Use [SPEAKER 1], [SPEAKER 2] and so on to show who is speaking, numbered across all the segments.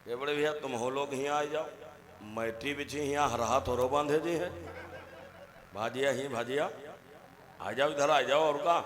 [SPEAKER 1] के बड़े भैया तुम हो लोग यहाँ आ जाओ, मैटी बिछी यहाँ हरहा थोरो बांधे जी है, भाजिया ही भाजिया आ जाओ, इधर आ जाओ। और का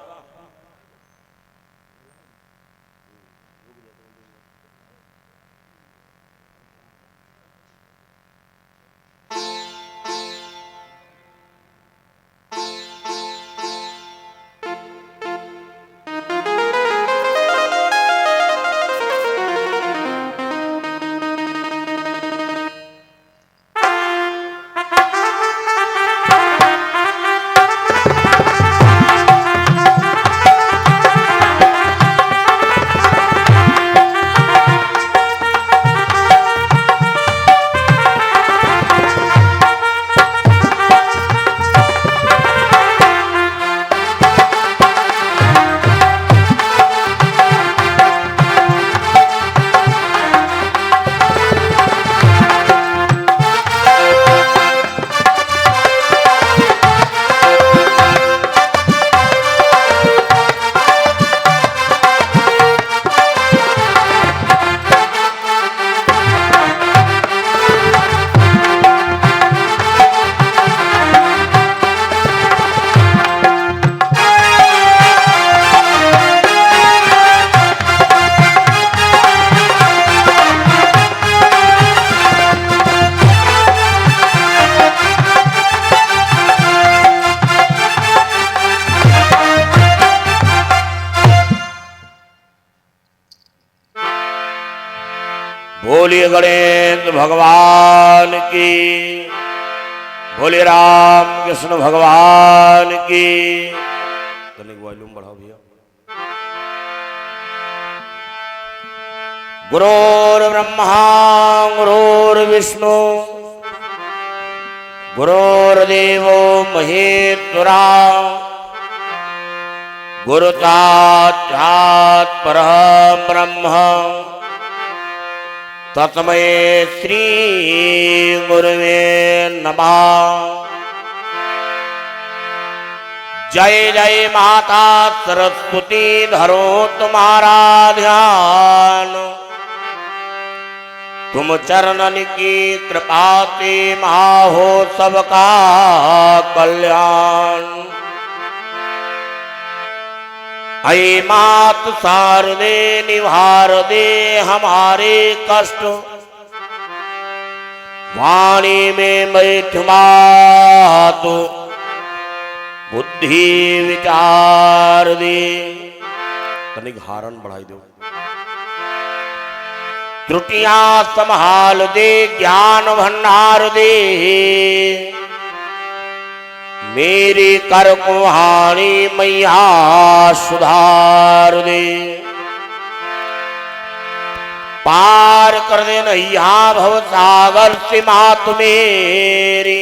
[SPEAKER 1] बोलिए गणेश भगवान की, बोलिए राम कृष्ण भगवान की। तनिक वॉल्यूम बढ़ाओ भैया। गुरुर्ब्रह्मा गुरुर्विष्णु गुरुर्देवो महेश्वरा, गुरुसाक्षात् परम ब्रह्म तस्मै श्री गुरुवे नमः। जय जय माता सरस्वती, धरो तुम्हारा ध्यान, तुम चरणन की कृपा से महा हो सबका कल्याण। ऐ मात शारदे निवार दे हमारे कष्ट, वाणी में बैठ मात बुद्धि विचार दे। तनिक हारन बढ़ाई दो। त्रुटियां संभाल दे, ज्ञान भंडार दे, मेरे कर को हानि मैया सुधार दे। पार कर दे नैया भव सागर से मात मेरी,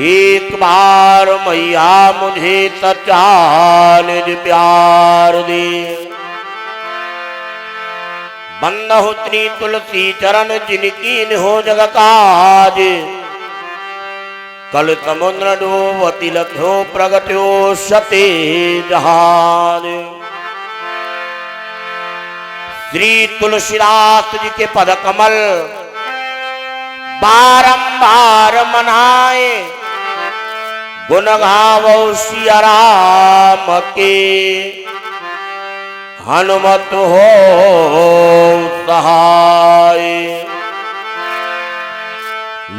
[SPEAKER 1] एक बार मैया मुझे सच्चा निज प्यार दे। बंद हो श्री तुलसी चरण, जिनकी हो जग काज, कल समुद्र डूबति लख्यो प्रगट्यो सते जहाज। श्री तुलसीदास जी के पद कमल बारंबार मनाए, गुण गावो सिया राम के, हनुमत हो सहाय।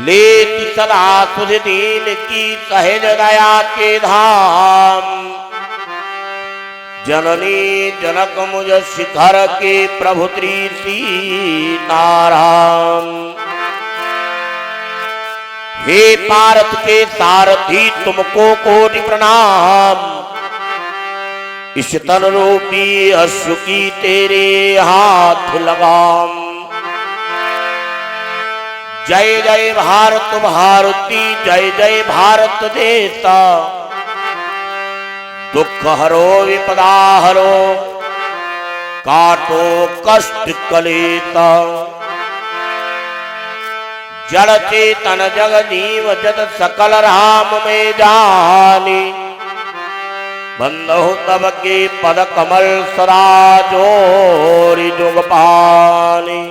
[SPEAKER 1] लेति सदा सुध दीन की, सहज दया के धाम, जननी जनक मुझ शिखर के, प्रभु श्री सीताराम। हे पारत के सारथी तुमको कोटि प्रणाम, इस तन रूपी अश्रु की तेरे हाथ लगाम। जय जय भारत भारती, जय जय भारत देता, दुख हरो विपदा हरो, काटो कष्ट कलेता। जड़ चेतन जग जीव जत सकल राम में जानी, बंदहु तब के पद कमल सदा जोरी जुग पानी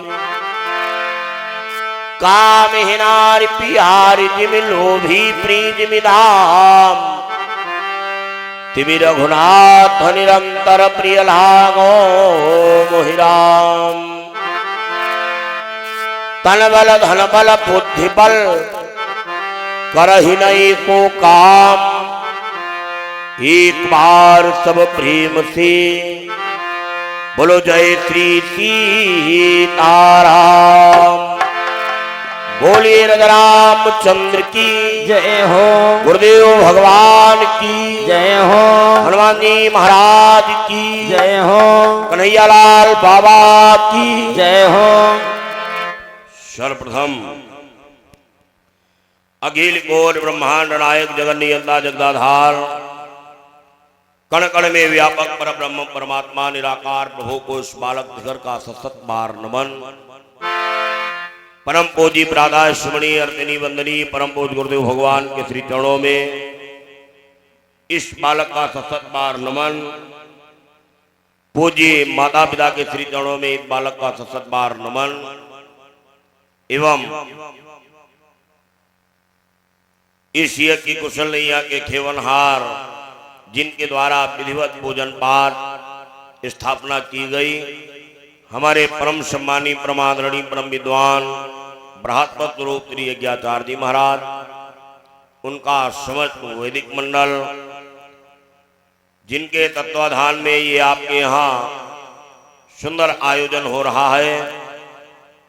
[SPEAKER 1] काम हिनारि पियारि जिमि लोभी प्रीतिमि धाम तिमि रघुनाथ निरंतर प्रिय लागो मोहिराम तन बल धन बल बुद्धि बल करहि नहीं को काम एक बार सब प्रेम से बोलो जय श्री सीताराम। बोलिए रामचंद्र की
[SPEAKER 2] जय हो,
[SPEAKER 1] गुरुदेव भगवान की
[SPEAKER 2] जय हो,
[SPEAKER 1] हनुमान जी महाराज की
[SPEAKER 2] जय हो,
[SPEAKER 1] कन्हैयालाल बाबा की
[SPEAKER 2] जय हो।
[SPEAKER 1] सर्वप्रथम अखिल कोट ब्रह्मांड नायक जगन नियंता जगदाधार कण कण में व्यापक पर ब्रह्म परमात्मा निराकार प्रभु को इस बालक घर का सतत बार नमन। परम पूजी प्रातः श्रमणी अर्चनी वंदनी परम पूज गुरुदेव भगवान के श्री चरणों में इस बालक का सतत बार नमन। पूज्य माता पिता के श्री चरणों में इस बालक का सतत बार नमन एवं इस यज्ञ की कुशल नैया के खेवनहार जिनके द्वारा विधिवत पूजन पाठ स्थापना की गई हमारे परम सम्मानी परमादरणीय परम विद्वान बृहस्पत स्वरूप श्री यज्ञाचार्य जी महाराज उनका समस्त वैदिक मंडल जिनके तत्वाधान में ये आपके यहाँ सुंदर आयोजन हो रहा है।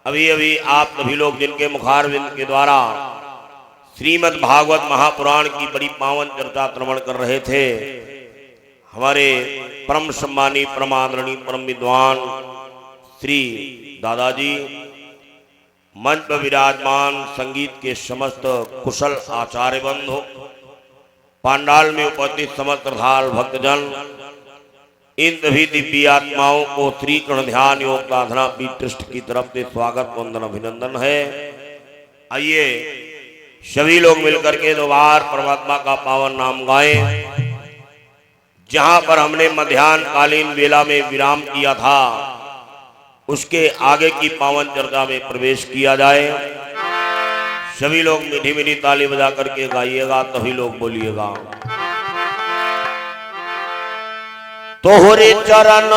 [SPEAKER 1] अभी अभी आप सभी लोग जिनके मुखारविंद के द्वारा श्रीमद् भागवत महापुराण की बड़ी पावन चर्चा श्रवण कर रहे थे हमारे परम सम्मानी परमादरणीय परम विद्वान श्री दादाजी मंच पर विराजमान संगीत के समस्त कुशल आचार्य बंधु पांडाल में उपस्थित समस्त श्रद्धाल भक्तजन इन सभी दिव्य आत्माओं को श्री कर्ण ध्यान योग साधना पीठ ट्रस्ट की तरफ से स्वागत वंदन अभिनंदन है। आइए सभी लोग मिलकर के दो बार परमात्मा का पावन नाम गाएं। जहां पर हमने मध्याह्न कालीन वेला में विराम किया था उसके आगे की पावन चर्चा में प्रवेश किया जाए। सभी लोग मीठी मीठी ताली बजा करके गाइएगा तभी लोग बोलिएगा। तोहरे चरण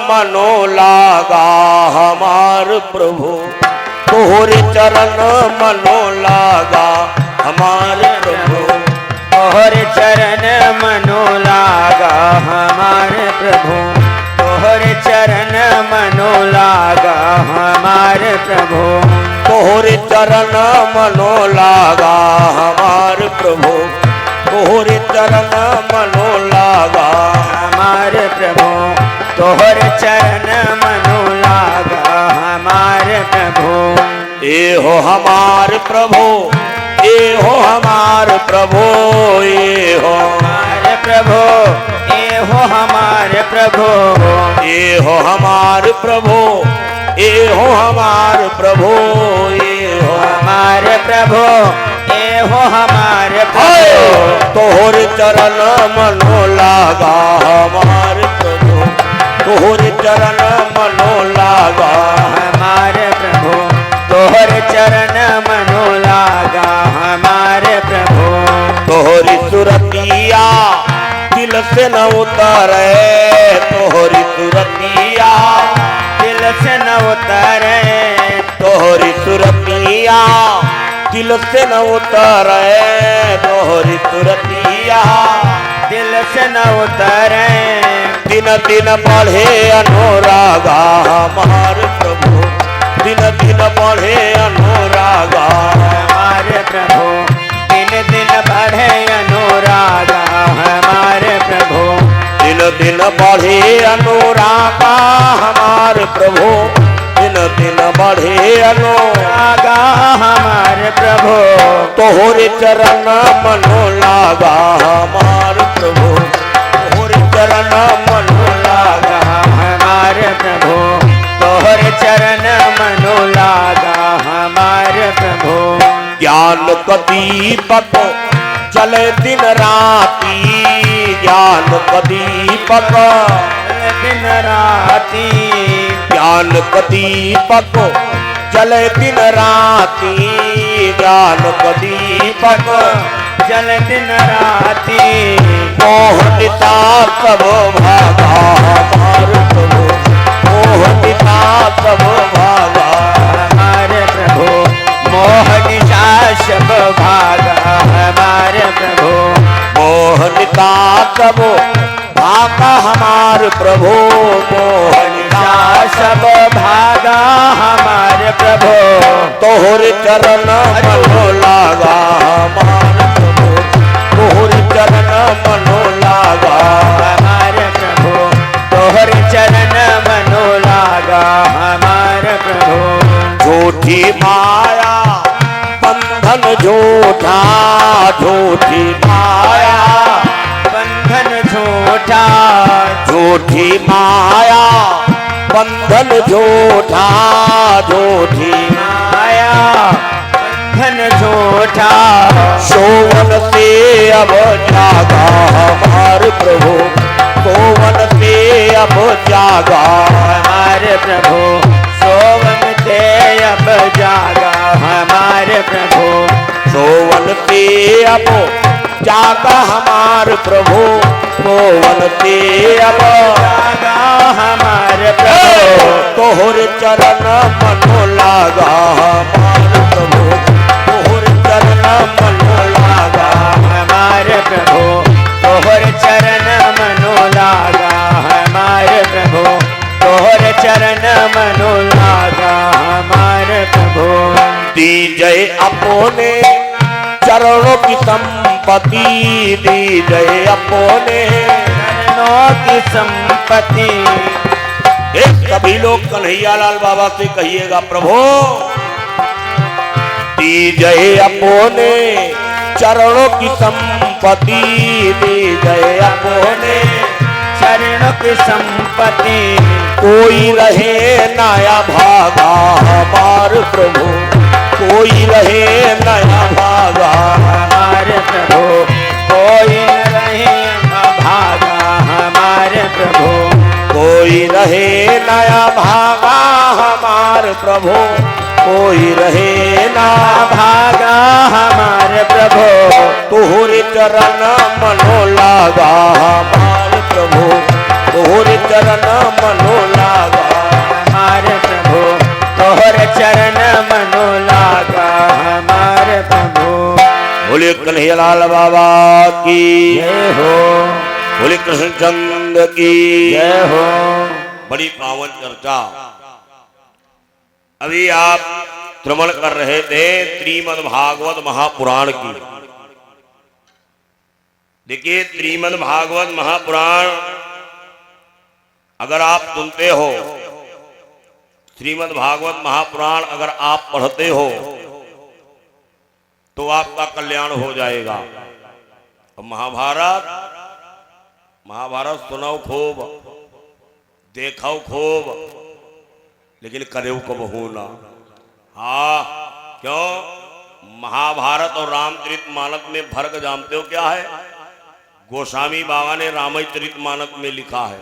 [SPEAKER 1] मनो लागा हमार प्रभु तोहरे चरण मनो लागा हमार प्रभु
[SPEAKER 2] तोहरे चरण मनो लागा हमारे प्रभु तोहरे चरण मनो लागा हमारे प्रभु
[SPEAKER 1] तोहरे चरण मनो लागा हमार प्रभु तोहरे चरण मनो लागा
[SPEAKER 2] हमारे प्रभु तोहरे चरण मनो लागा हमारे प्रभु।
[SPEAKER 1] ए हो हमार प्रभु ए हो हमार प्रभु ए हो
[SPEAKER 2] हमारे प्रभु ए हो हमारे प्रभु
[SPEAKER 1] ए हो हमार प्रभु ए हो हमार प्रभु ए हो
[SPEAKER 2] हमारे प्रभु ए हो हमारे प्रभु
[SPEAKER 1] तोहरे चरण मनो लागा हमार प्रभु तोहरे चरण मनो लागा
[SPEAKER 2] हमारे प्रभु तोहरे चरण मनो लागा हमारे प्रभु
[SPEAKER 1] तोहरी सुरतिया दिल से न उतरे तोहरी सुरतिया
[SPEAKER 2] दिल से न उतरे
[SPEAKER 1] तोहरी सुरतिया दिल से न उतरे तोहरी सुरतिया
[SPEAKER 2] दिल से न उतरे
[SPEAKER 1] दिन दिन बढ़े अनुरागा हमार प्रभु दिन दिन बढ़े अनुरागा
[SPEAKER 2] हमारे प्रभु दिन दिन बढ़े अनुरागा हमारे प्रभु
[SPEAKER 1] दिन दिन बढ़े अनुरागा हमार प्रभु दिन दिन बढ़े अनुरागा
[SPEAKER 2] हमारे प्रभु
[SPEAKER 1] तोहरे चरण मनो लागा हमार प्रभु तोहरे चरण मनो लागा
[SPEAKER 2] हमारे प्रभु तोहरे चरण मनो लागा हमारे प्रभु
[SPEAKER 1] ज्ञान कदीपक चले दिन राती ज्ञान कदीपक
[SPEAKER 2] दिन राती
[SPEAKER 1] ज्ञान कदीपक जले दिन राती ज्ञान कदीपक
[SPEAKER 2] जल दिन राती
[SPEAKER 1] मोहनिता सब भागा हमारे प्रभु मोहनिता सब भागा
[SPEAKER 2] हमारे प्रभु मोहनिशा सब भागा हमारे प्रभु
[SPEAKER 1] मोहनिता सब भागा हमारे प्रभु मोहनिता
[SPEAKER 2] सब भागा हमारे प्रभु
[SPEAKER 1] तोहर चरण मनो लागा हमारे प्रभु तोहर चरण मनो लागा
[SPEAKER 2] हमारे प्रभु तोहर चरण मनो लागा हमारे प्रभु
[SPEAKER 1] झूठी माया बंधन झूठा झूठी माया
[SPEAKER 2] बंधन झूठा
[SPEAKER 1] झूठी माया बंधन झूठा झूठी
[SPEAKER 2] माया बंधन झूठा
[SPEAKER 1] सोवन से अब जागा हमारे प्रभु सोवन से अब जागा
[SPEAKER 2] हमारे प्रभु सोवन से अब जागा हमारे प्रभु
[SPEAKER 1] सोवन से अब जागा हमारे प्रभु सोवन से अब
[SPEAKER 2] जागा हमारे प्रभु
[SPEAKER 1] तोहर चरण मनो लागा हमारे प्रभु तोहर चरण मनो लागा
[SPEAKER 2] हमारे प्रभु तोहर चरण मनो लागा हमारे प्रभु तोहर चरण मनो लागा हमारे प्रभु
[SPEAKER 1] दीजय अपने चरणों की संपत्ति दीजय अपने
[SPEAKER 2] चरणों की संपत्ति
[SPEAKER 1] एक सभी लोग कन्हैया लाल बाबा से कहिएगा प्रभु दीजय अपने चरणों की संपत्ति दीजय अपने
[SPEAKER 2] चरणों की संपत्ति
[SPEAKER 1] कोई रहे नया भागा हमारे प्रभु कोई रहे नया भागा
[SPEAKER 2] हमारे प्रभु कोई न रहे भागा हमारे प्रभु
[SPEAKER 1] कोई रहे नया भागा हमारे प्रभु कोई रहे ना
[SPEAKER 2] भागा हमारे प्रभु
[SPEAKER 1] तोहरे चरण मनो लागा हमारे प्रभु तोहरे चरण मनो लागा
[SPEAKER 2] हमारे प्रभु तोहर चरण मनो लागा हमारे प्रभु
[SPEAKER 1] बोले कन्हैयालाल बाबा की
[SPEAKER 2] जय हो
[SPEAKER 1] बोले कृष्णचंद्र की
[SPEAKER 2] जय हो
[SPEAKER 1] बड़ी पावन चर्चा अभी आप श्रवण कर रहे थे श्रीमद् भागवत महापुराण की। देखिए श्रीमद् भागवत महापुराण अगर आप सुनते हो श्रीमद् भागवत महापुराण अगर आप पढ़ते हो तो आपका कल्याण हो जाएगा। और महाभारत सुनो खूब देखो खूब लेकिन करेऊ को बहुना। हाँ क्यों महाभारत और रामचरितमानस में फर्क जानते हो क्या है? गोस्वामी बाबा ने रामचरितमानस में लिखा है।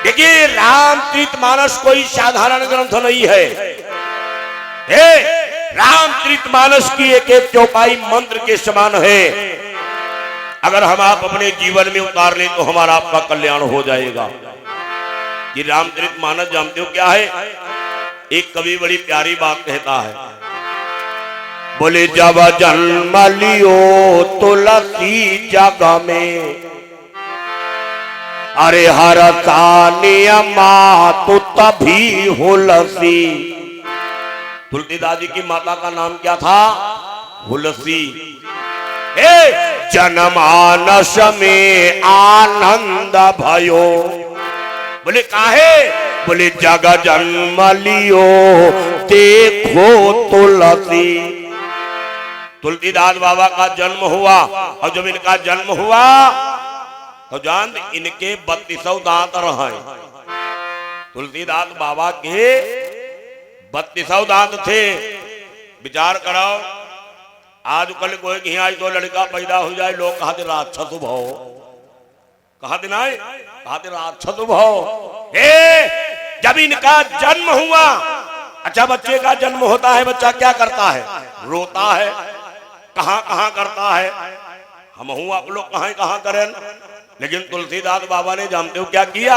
[SPEAKER 1] देखिए रामचरितमानस कोई साधारण ग्रंथ नहीं है। रामचरितमानस की एक एक चौपाई मंत्र के समान है। अगर हम आप अपने जीवन में उतार लें तो हमारा आपका कल्याण हो जाएगा। ये रामचरितमानस जानते हो क्या है? एक कवि बड़ी प्यारी बात कहता है, बोले जब जन्म लियो तुलसी जग में अरे हर नियमा तो तभी हुलसी। तुलसीदास जी की माता का नाम क्या था? हुलसी। जनमानस में आनंद भयो। बोले काहे? बोले जग जन्म लियो देखो तुलसी। तुलसीदास बाबा का जन्म हुआ और जब इनका जन्म हुआ तो जान इनके 32 दांत रहे। तुलसीदास बाबा के 32 दांत थे। विचार करो आजकल कोई कहीं आज तो लड़का पैदा हो जाए लोग कहते राक्षस भाव कहा दिन आए, कहा दिन राक्षस भव। जब इनका जन्म हुआ, अच्छा बच्चे का जन्म होता है, बच्चा क्या करता है? रोता है। कहां कहां करता है? हम हुआ आप लोग कहां कहां करें, लेकिन तुलसीदास बाबा ने जानते हो क्या किया?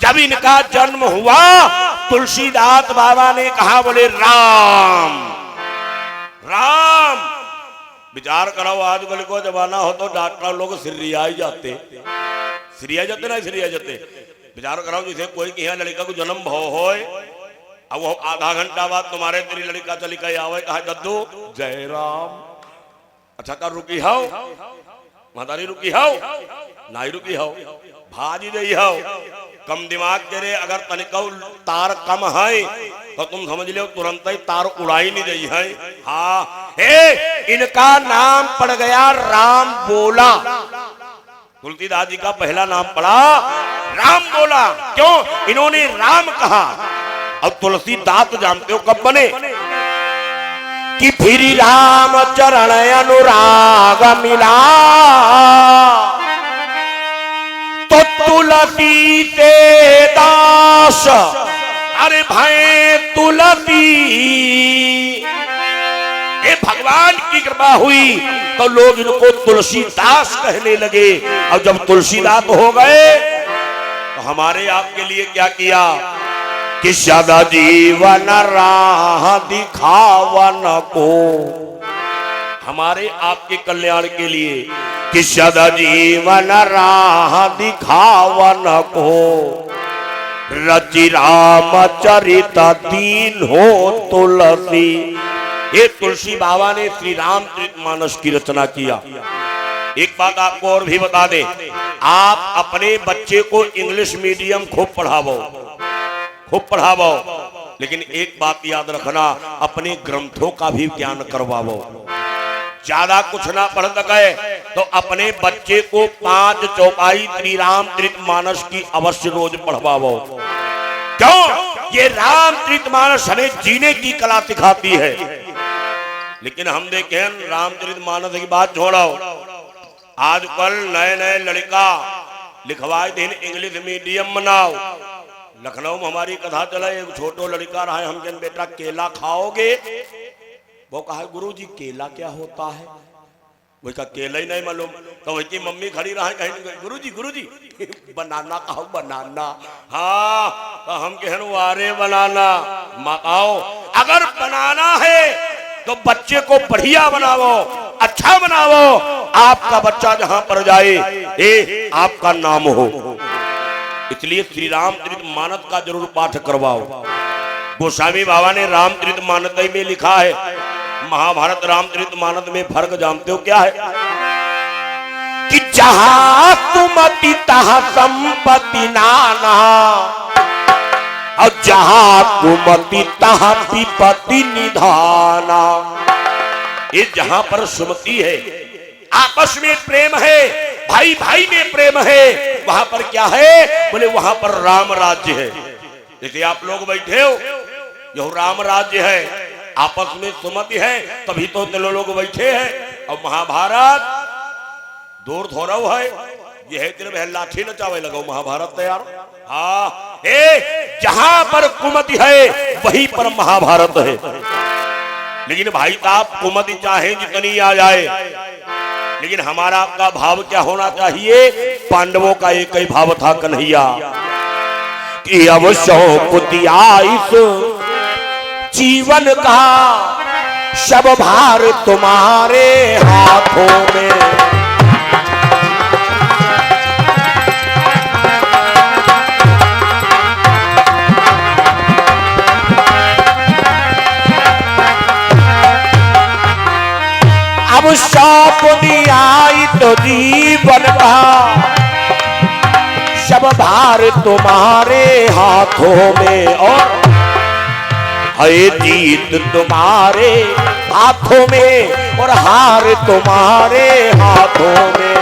[SPEAKER 1] जब इनका जन्म हुआ, तुलसीदास बाबा ने कहा, बोले राम राम। विचार करो, आजकल को जमाना हो तो डॉक्टर लोग सिरिया ही जाते, सिरिया जाते ना सिरिया जाते। विचार करो, जैसे कोई के यहाँ लड़का को जन्म भाव हो, अब वो आधा घंटा बाद तुम्हारे तेरी लड़का चली गई आवे, कहा दद्दू जय राम। अच्छा कर रुकी हो, मातारी रुकी हो, नाई रुकी हो, भाजी गई हो। कम दिमाग तेरे अगर तनिको तार कम है तो तुम समझ लो तुरंत ही तार उड़ाई नहीं गई है। हाँ, इनका नाम पड़ गया राम बोला। तुलसीदास जी का पहला नाम पड़ा राम बोला। क्यों? इन्होंने राम कहा। अब तुलसीदास जानते हो कब बने? कि फिर राम चरण अनुराग मिला, तो तुलसी से दास, अरे भाई तुलसी, ये भगवान की कृपा हुई तो लोग इनको तुलसीदास कहने लगे। अब जब तुलसीदास हो गए तो हमारे आपके लिए क्या किया कि सदा जीवन राह दिखावन को, हमारे आपके कल्याण के लिए कि सदा जीवन राह दिखावन को, रचि रामचरित दीन हो तुलसी। ये तुलसी बाबा ने श्री रामचरितमानस की रचना किया। एक बात आपको और भी बता दें, आप अपने बच्चे को इंग्लिश मीडियम खूब पढ़ावो, लेकिन एक बात याद रखना, अपने ग्रंथों का भी ज्ञान करवाओ। ज्यादा कुछ ना पढ़ सके तो अपने बच्चे को 5 चौपाई श्री रामचरितमानस की अवश्य रोज पढ़वाओ। क्यों? ये रामचरितमानस हमें जीने की कला सिखाती है। लेकिन हम देखें रामचरितमानस की बात छोड़ो, आजकल नए नए लड़का लिखवाए दिन इंग्लिश मीडियम बनाओ। लखनऊ में हमारी कथा चला, एक छोटो लड़का रहा है, हम जन बेटा केला खाओगे? वो कहा गुरुजी केला क्या होता है? वो कहा केला ही नहीं मालूम। तो वही की मम्मी खड़ी रहा, कहीं गुरुजी बनाना कहो, बनाना। हाँ, तो हम कहन वारे बनाना माओ, अगर बनाना है तो बच्चे को बढ़िया बनाओ, अच्छा बनाओ। आपका बच्चा जहां पर जाए आपका नाम हो। इसलिए श्री रामचरितमानस का जरूर पाठ करवाओ। गोस्वामी बाबा ने रामचरितमानस में लिखा है, महाभारत रामचरितमानस में फर्क जानते हो क्या है? कि जहां सुमति तहां संपत्ति नाना, और जहां कुमति तहां विपत्ति निधाना। ये जहां पर सुमति है, आपस में प्रेम है, भाई भाई में प्रेम है, वहां पर क्या है? बोले वहां पर राम राज्य है। जैसे आप लोग बैठे हो, जो राम राज्य है, आपस में सुमति है, तभी तो दिलो लोग बैठे हैं। और महाभारत दूर थोड़ा है, ये है तेरे बहन लाठी नचावे लगो महाभारत तैयार। हाँ, जहां पर कुमति है वहीं पर महाभारत है। लेकिन भाई साहब कुमति चाहे जितनी आ जाए, लेकिन हमारा आपका भाव क्या होना चाहिए? पांडवों का एक ही भाव था, कन्हैया कि अब शौकुतिया इस जीवन का, सब भार तुम्हारे हाथों में। अब सौंप दिया तो जीवन का, सब भार तुम्हारे हाथों में। और है जीत तुम्हारे हाथों में, और हार तुम्हारे हाथों में।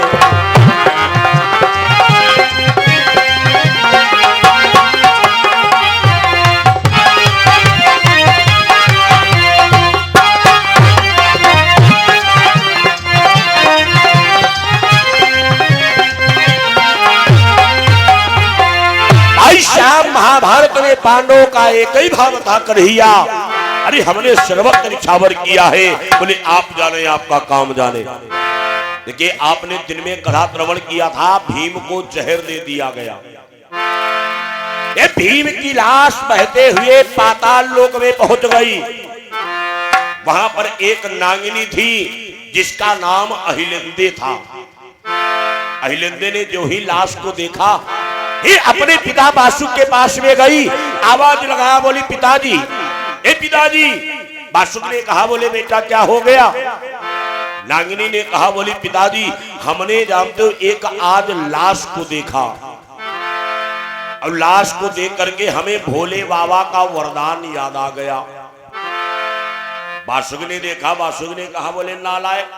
[SPEAKER 1] महाभारत में पांडवों का एक ही भाव था, कन्हैया अरे हमने सर्वत्र निछावर किया है। बोले आप जाने, आपका काम जाने। देखिए आपने दिन में कथा श्रवण किया था, भीम को जहर दे दिया गया। ये भीम की लाश बहते हुए पाताल लोक में पहुंच गई। वहां पर एक नागिनी थी जिसका नाम अहिलिंदे था। अहिलिंदे ने जो ही लाश को देखा, ये अपने पिता बासुक के पास में गई, आवाज लगाया, बोली पिताजी, ए पिताजी। बासुक ने कहा, बोले बेटा क्या हो गया? नागिनी ने कहा, बोली पिताजी हमने जानते हो एक आज लाश को देखा, और लाश को देख करके हमें भोले बाबा का वरदान याद आ गया। बासुक ने देखा, बासुक ने कहा, बोले नालायक,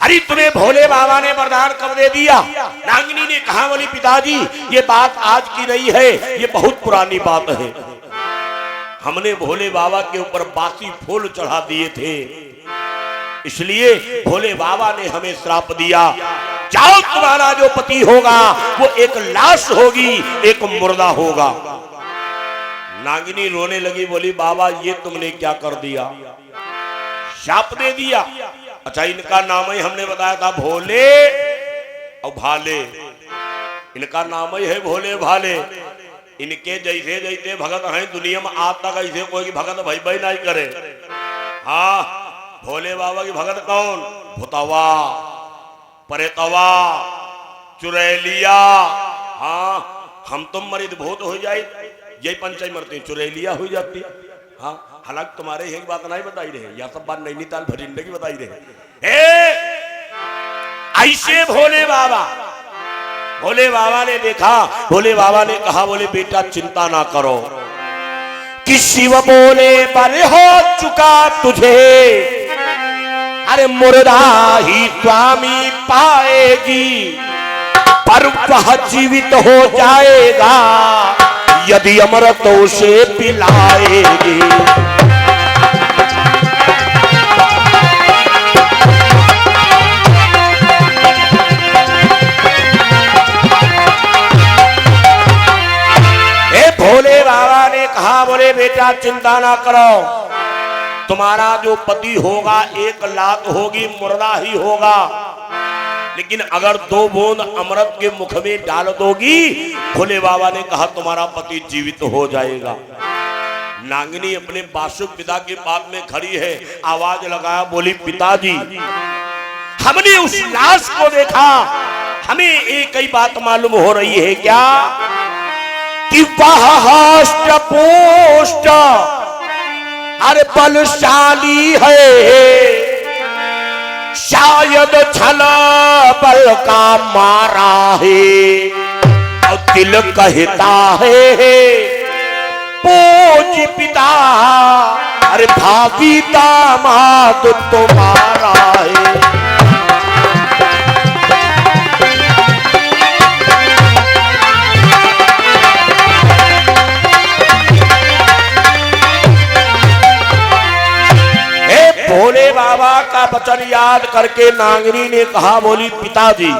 [SPEAKER 1] अरे तुम्हें भोले बाबा ने वरदान कब दे दिया? नागिनी ने कहा, बोली पिताजी ये बात आज की नहीं है, ये बहुत पुरानी बात है। हमने भोले बाबा के ऊपर बासी फूल चढ़ा दिए थे, इसलिए भोले बाबा ने हमें श्राप दिया, जाओ तुम्हारा जो पति होगा वो एक लाश होगी, एक मुर्दा होगा। नागिनी रोने लगी, बोली बाबा ये तुमने क्या कर दिया, शाप दे दिया। अच्छा इनका नाम ही हमने बताया था भोले और भाले, इनका नाम ही है भोले भाले। इनके जैसे जैसे भगत हैं दुनिया में आज तक ऐसे कोई भगत भाई नहीं करे। हाँ भोले बाबा की भगत कौन? भूतवा, परेतवा, चुरैलिया। हाँ हम तुम मरिद भूत हो जाए, यही पंचायत मरते, चुरैलिया हो जाती। हाँ हालांकि तुम्हारे यही बात नहीं बताई रहे, या सब बात नैनीताल भटिंडे की बताई रहे। ऐसे भोले बाबा ने देखा, भोले बाबा ने कहा, बोले बेटा चिंता ना करो कि शिव बोले पर हो चुका तुझे, अरे मुर्दा ही स्वामी पाएगी, पर वह जीवित हो जाएगा यदि अमृतों से पिलाएगी। भोले बाबा ने कहा, बोले बेटा चिंता ना करो, तुम्हारा जो पति होगा एक लात होगी, मुर्दा ही होगा, लेकिन अगर 2 बूंद अमृत के मुख में डाल दोगी, भोले बाबा ने कहा तुम्हारा पति जीवित हो जाएगा। नागिनी अपने बासुक पिता के पास में खड़ी है, आवाज लगाया, बोली पिताजी हमने उस लाश को देखा, हमें एक ही बात मालूम हो रही है क्या कि वह हष्ट पुष्ट अरे बलशाली है, शायद छला बल का मारा है, और दिल कहता है पूज पिता अरे भाभी दामाद तुम्हारा है। भोले बाबा का वचन याद करके नागिनी ने कहा, बोली पिताजी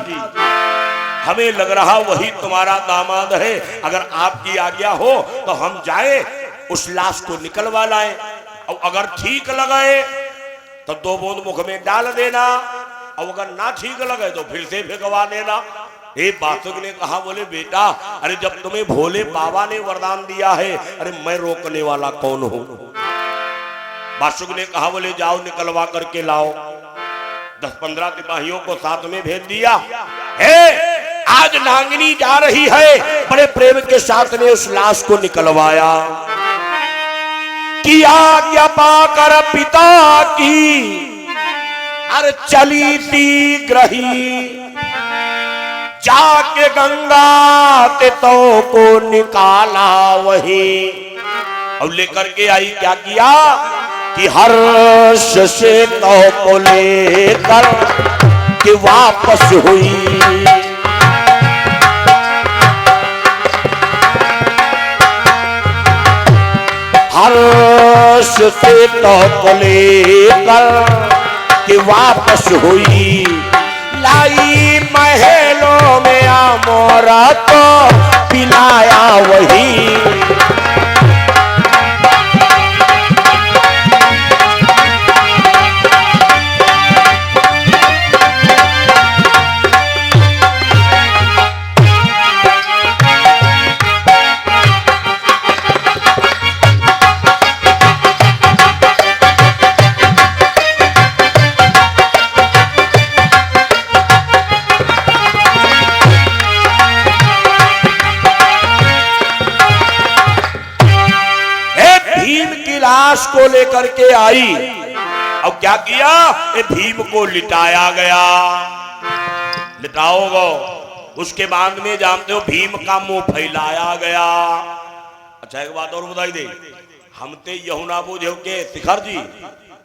[SPEAKER 1] हमें लग रहा वही तुम्हारा दामाद है, अगर आपकी आज्ञा हो तो हम जाएं उस लाश को निकलवा लाएं, और अगर ठीक लगे तो 2 बूंद मुख में डाल देना, और अगर ना ठीक लगे तो फिर से भिगवा देना। एक बासुक ने कहा, बोले बेटा अरे जब तुम्हें भोले बाबा ने वरदान दिया है, अरे मैं रोकने वाला कौन हूं? बासुक ने कहा, बोले जाओ निकलवा करके लाओ। 10-15 सिपाहियों को साथ में भेज दिया। आज नागिनी जा रही है, बड़े प्रेम के साथ ने उस लाश को निकलवाया। कि आज्ञा पाकर पिता की अरे चली थी ग्रही, जाके गंगा ते तो को निकाला वही, और लेकर के आई। क्या किया कि हर्ष से तो को लेकर कि वापस हुई। हर्ष से तो को लेकर कि वापस हुई। लाई महलों में अमृत पिला बताया वही। लाश को लेकर के आई और क्या किया, ये भीम को लिटाया गया। लिटाओ गो, उसके बाद में जानते हो भीम का मुंह फैलाया गया। अच्छा एक बात और बताई दे, हम ते यहू ना बूझे के शिखर जी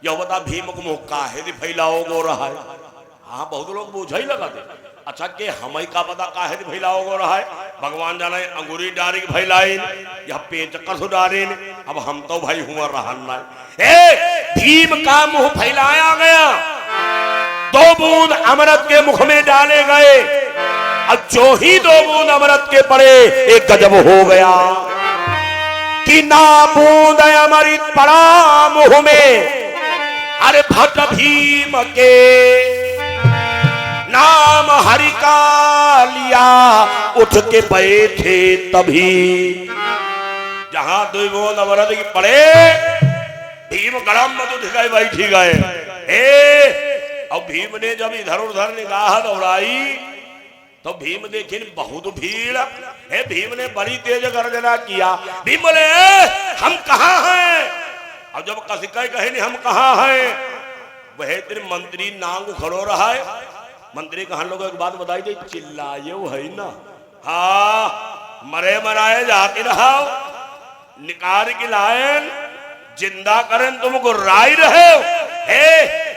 [SPEAKER 1] यह बता भीम को मुंह काहे दी फैलाओ गो रहा है। हाँ बहुत लोग बूझा ही लगा दे। अच्छा के हमें का पता काहे दी फैलाओ गो रहा है, भगवान जाने अंगूरी डारी फैलाइन या पेच कस डारिन, अब हम तो भाई हुआ रहन ना। भीम का मुंह फैलाया गया, 2 बूंद अमृत के मुख में डाले गए, अब जो ही 2 बूंद अमृत के पड़े एक गजब हो गया कि ना बूंद अमृत पड़ा मुंह में, अरे भट भीम के नाम हरि का लिया, उठ के बैठे तभी। जहां 2 बूंद अमृत की पड़े भीम गड़म मत उठ गए, बैठ गए। और भीम ने जब इधर उधर निगाह दौड़ाई तो भीम देखे बहुत भीड़ है। भीम ने बड़ी तेज गर्जना किया, भीम बोले हम कहाँ हैं। और जब कसिका कहे नहीं हम कहाँ हैं, वह तेरे मंत्री नांग खड़ो रहा है। मंत्री कहा लोगों एक बात बताई दे, चिल्लाए वो है ना। हाँ मरे मराए जाते रहा, निकार की लायन जिंदा करें तुमको राय रहे।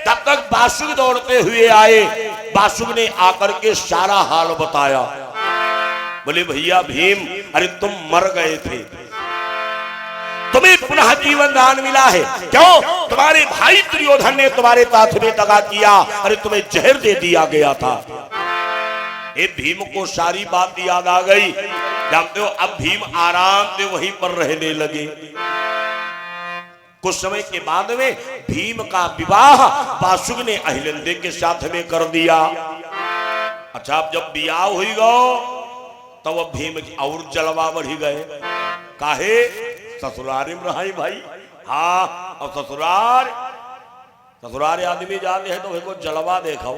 [SPEAKER 1] तब तक बासुक दौड़ते हुए आए, बासुक ने आकर के सारा हाल बताया। बोले भैया भीम, अरे तुम मर गए थे, तुम्हें पुनः जीवन दान मिला है। क्यों? तुम्हारे भाई दुर्योधन ने तुम्हारे साथ में दगा किया, अरे तुम्हें जहर दे दिया गया था। ये भीम को सारी बात याद आ गई। जानते हो अब भीम आराम से वहीं पर रहने लगे। कुछ समय के बाद में भीम का विवाह बासुक ने अहिलंदे के साथ में कर दिया। अच्छा अब जब ब्याह हुई गो तो वह भीम की और जलवा बढ़ी गए। काहे? ससुरारी में रहा भाई। हाँ और ससुरार आदमी जाते हैं तो भाई को जलवा देखो।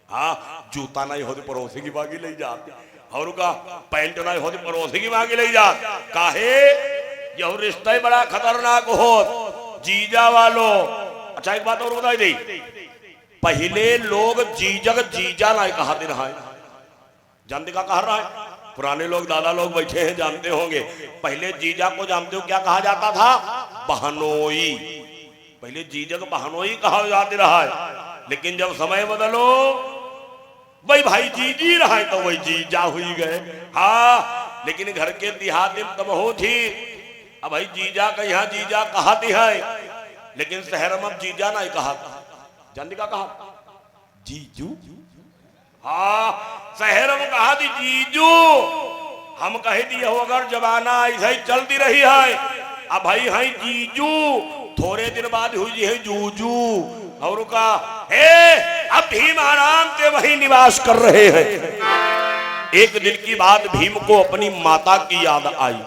[SPEAKER 1] हाँ जूता नहीं होती पड़ोसी की बागी ले जाते, और का पैंट नहीं होती पड़ोसी की बागी ले जाते। काहे? यह रिश्ता ही बड़ा खतरनाक हो जीजा वालों। अच्छा एक बात और बताई दी, पहले लोग जीजक जीजा नहीं कहते रहा है। जानते का कह रहा है? पुराने लोग दादा लोग बैठे हैं जानते होंगे। पहले जीजा को जानते हो क्या कहा जाता था? बहनोई। पहले जीजा को बहनोई कहा जाते रहा है, लेकिन जब समय बदलो वही भाई जीजी रहा है तो वही जीजा हुई गए। हाँ लेकिन घर के देहात में तब हो थी, अब भाई जीजा का यहाँ जीजा कहती है, लेकिन शहर में जीजा नहीं कहा। जानते का कहा? जीजू। हाँ शहर में कहा थी जीजू। हम कह दिए हो अगर जमाना ऐसा ही चलती रही है, अब भाई है जीजू, थोड़े दिन बाद हुई है जूजू। और का अब भीम आराम से वही निवास कर रहे हैं। एक दिन की बात भीम को अपनी माता की याद आई,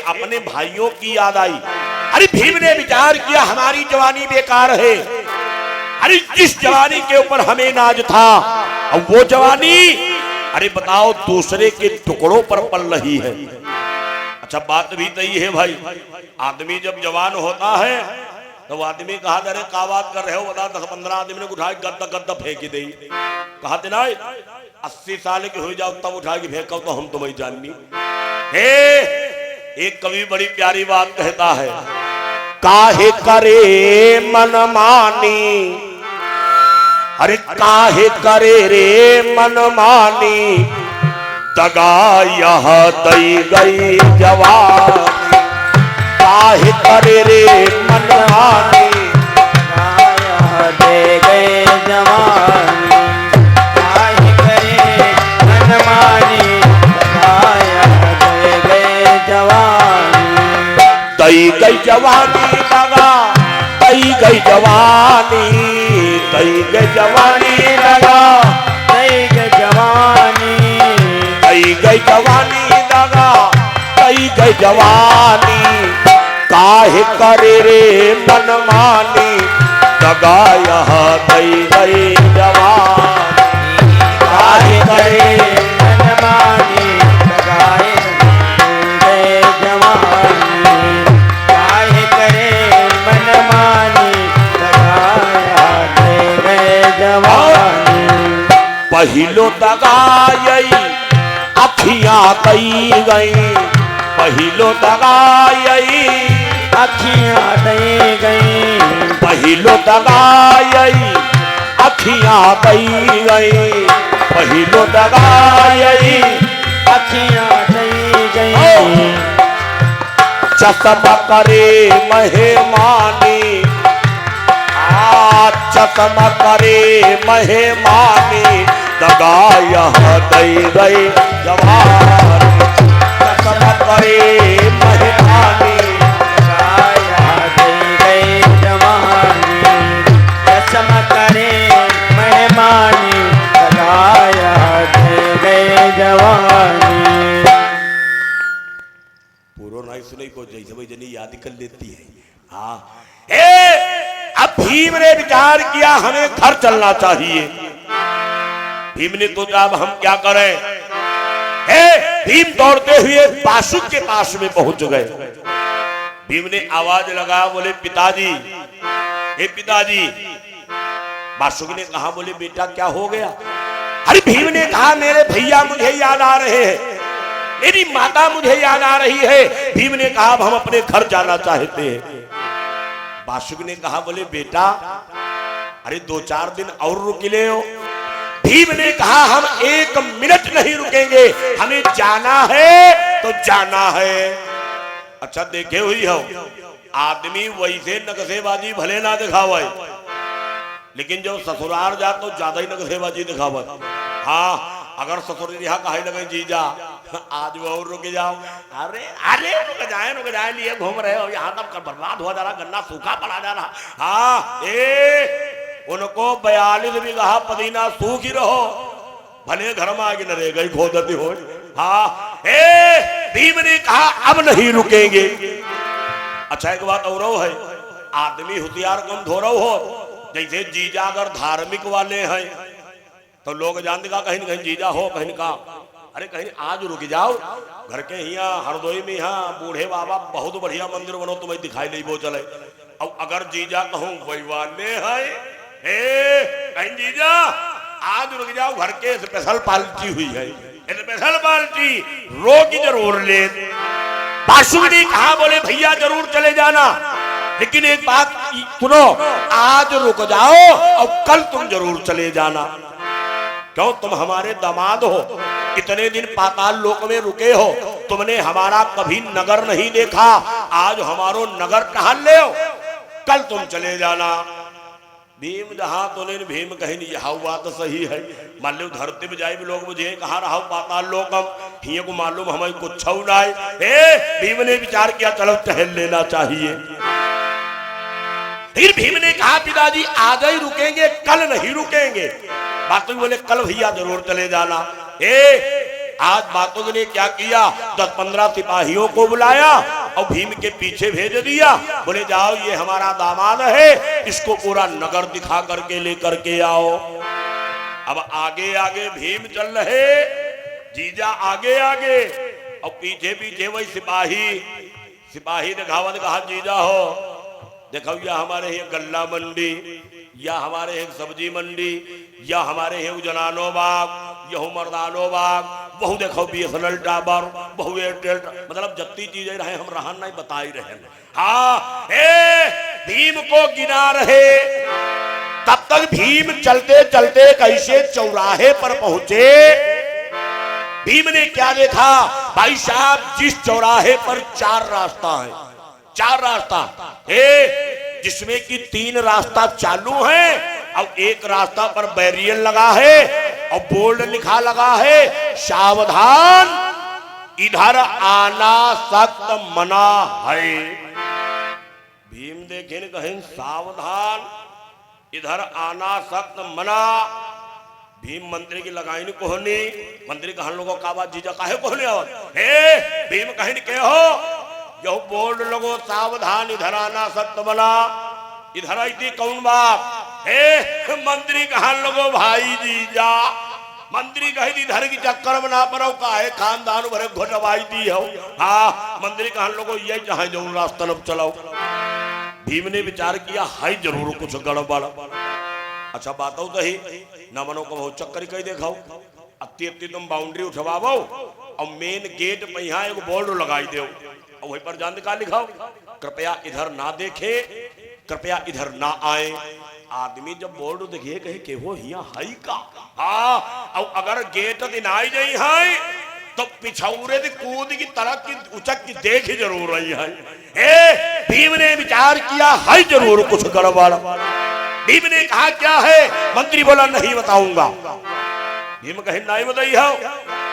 [SPEAKER 1] अपने भाइयों की याद आई। अरे भीम ने विचार किया हमारी जवानी बेकार है, अरे जिस जवानी के ऊपर हमें नाज था अब वो जवानी अरे बताओ दूसरे के टुकड़ों पर पल रही है। अच्छा बात भी तो ये है भाई, आदमी जब जवान होता है तो आदमी कहा अरे का बात कर रहे हो, बता 10-15 आदमी ने उठाई गद्दा गद्दा फेंकी दी। कहा ना 80 साल के हो जाओ तब उठा के फेंको तो हम तुम्हें जाननी। एक कवि बड़ी प्यारी बात कहता है, काहे करे मन मानी, अरे काहे करे रे मन मानी, दगा यह दई गई जवानी। काहे करे रे मन मानी,
[SPEAKER 2] यह दे गए जवानी। काहे करे मन मानी, दगा
[SPEAKER 1] तई गई जवानी लगा, तई गई जवानी, तई गई जवानी लगा,
[SPEAKER 2] तई गई जवानी,
[SPEAKER 1] तई गई जवानी लगा, तई गई जवानी, काहे करे रे मनमानी, दगा यहाँ तई गई जवानी, काहे करे
[SPEAKER 2] मनमानी, लगाए गए जवानी, काहे करे मनमानी, लगाया गए जवानी।
[SPEAKER 1] पहिलो दगाई अखियां कई गई, पहिलो दगाई
[SPEAKER 2] अखियां दई गई,
[SPEAKER 1] पहिलो दगाई अखियां कई गई, पहिलो दगाई
[SPEAKER 2] अखियां दई गई।
[SPEAKER 1] चश्मा करे मेहमानी, चश्मा करे मेहमानी, दगा यहाँ दई गई जवानी, चश्मा करे मेहमानी,
[SPEAKER 2] लगाया गए जवानी, चश्मा करे मेहमानी, लगाया गए जवानी।
[SPEAKER 1] पूरो नहीं सुनी को जैसे भाई जनी याद कर लेती है। हाँ अब भीम ने विचार किया हमें घर चलना चाहिए। भीम ने तो अब हम क्या करें। भीम दौड़ते हुए बासुक के पास में पहुंच गए। भीम ने आवाज लगा, बोले पिताजी, हे पिताजी। बासुक ने कहा, बोले बेटा क्या हो गया। अरे भीम ने कहा, मेरे भैया मुझे याद आ रहे हैं, मेरी माता मुझे याद आ रही है। भीम ने कहा, अब हम अपने घर जाना चाहते हैं। बासुक ने कहा, बोले बेटा अरे 2-4 दिन और रुक ले हो। भीम ने कहा, हम 1 मिनट नहीं रुकेंगे, हमें जाना है तो जाना है। अच्छा देखे हुई हो, आदमी वैसे नकसेबाजी भले ना दिखावे, लेकिन जब ससुराल जा तो ज्यादा ही नकसेबाजी दिखावे। हाँ, अगर ससुर यहाँ कहे लगे जीजा आज वो रुक जाओ, अरे अरे रुक जाए लिए घूम रहे हो, यहाँ तक बर्बाद हुआ जा रहा, गन्ना सूखा पड़ा जा रहा। हाँ उनको 42 बीघा पदीना सूख ही रहो, भले घर में आगे न रह गई खोदती हो। हाँ भीम ने कहा, अब नहीं रुकेंगे। अच्छा एक बात और है, आदमी होशियार कम थोड़ा हो। जैसे जीजा अगर धार्मिक वाले हैं तो लोग जानते का कहीं कहीं जीजा हो, कहीं का अरे कहीं आज रुक जाओ, घर के यहाँ हरदोई में यहाँ बूढ़े बाबा बहुत बढ़िया मंदिर बनो, तुम्हें दिखाई नहीं वो चले। अब अगर जीजा कहूँ वही वाले है, कहीं जीजा आज रुक जाओ, घर के स्पेशल पार्टी हुई है, स्पेशल पार्टी रोक जरूर ले। बासुक ने कहा, बोले भैया जरूर चले जाना, लेकिन एक बात सुनो, आज रुक जाओ और कल तुम जरूर चले जाना। क्यों, तुम हमारे दामाद हो, इतने दिन पाताल लोक में रुके हो, तुमने हमारा कभी नगर नहीं देखा, आज हमारो नगर टहल ले हो, कल तुम चले जाना। भीम जहां तो नहीं, भीम कहीं नहीं, यह हुआ तो सही है। मान लो धरती में जाए भी लोग मुझे कहा रहा पाताल लोकम, हिये को मालूम हमें कुछ उड़ाए। भीम ने विचार किया, चलो टहल लेना चाहिए। फिर भीम ने कहा, पिताजी आज ही रुकेंगे, कल नहीं रुकेंगे। बातों बोले, कल भैया जरूर चले जाना। आज बातों ने क्या किया, 10-15 सिपाहियों को बुलाया और भीम के पीछे भेज दिया। बोले जाओ, ये हमारा दामाद है, इसको पूरा नगर दिखा करके लेकर के आओ। अब आगे आगे भीम चल रहे, जीजा आगे आगे और पीछे पीछे वही सिपाही दिखावत, कहा जीजा हो देखो, या हमारे यहाँ गल्ला मंडी, या हमारे यहाँ सब्जी मंडी, या हमारे यहाँ जनानो बाग, यहू मर्दानो बाग, बहु देखो BSNL टावर, बहु एयरटेल, मतलब जत्ती चीजें रहे हम रहन नहीं बता ही रहे। हाँ भीम को गिना रहे। तब तक भीम चलते चलते कैसे चौराहे पर पहुंचे। भीम ने क्या देखा, भाई साहब जिस चौराहे पर 4 रास्ता है, 4 रास्ता जिसमें कि 3 रास्ता चालू है और 1 रास्ता पर बैरियर लगा है और बोर्ड लिखा लगा है, सावधान इधर आना सख्त मना है। भीम देखे न कहें सावधान, इधर आना सख्त मना। भीम मंत्री की लगाई कोहनी, मंत्री कहन लोगों का बात जीजा काहे कोहने और हे भीम कहिन के हो जो बोर्ड लोगो सावधान, इधर आना सख्त मना। इधर आई थी कौन बात? हे मंत्री कहन लोगो भाई जीजा, मंत्री कही थी धर की चक्कर में ना पड़ो काहे खानदान भरे घोटवाई दी हो। हाँ मंत्री कहन लोगो ये चाहे जो रास्ता न चलाओ। भीम ने विचार किया हाई जरूर कुछ गड़बड़। अच्छा बात हो दही न मनो को चक्कर कही देखाओ, अति अति तुम बाउंड्री उठवाओ और मेन गेट पे यहाँ एक बोर्ड लगाई दो और वहीं पर जान का लिखाओ कृपया इधर ना देखे, कृपया इधर ना आए। आदमी जब बोर्ड देखिए कहे के हो हिया हाई का। हाँ और अगर गेट दिनाई जाई है तो पिछौरे कूद की तरह की उचक की देख जरूर रही है। ए भीम ने विचार किया हाई जरूर कुछ गड़बड़। भीम ने कहा क्या है? मंत्री बोला नहीं बताऊंगा। भीम कहीं नहीं बताई हो,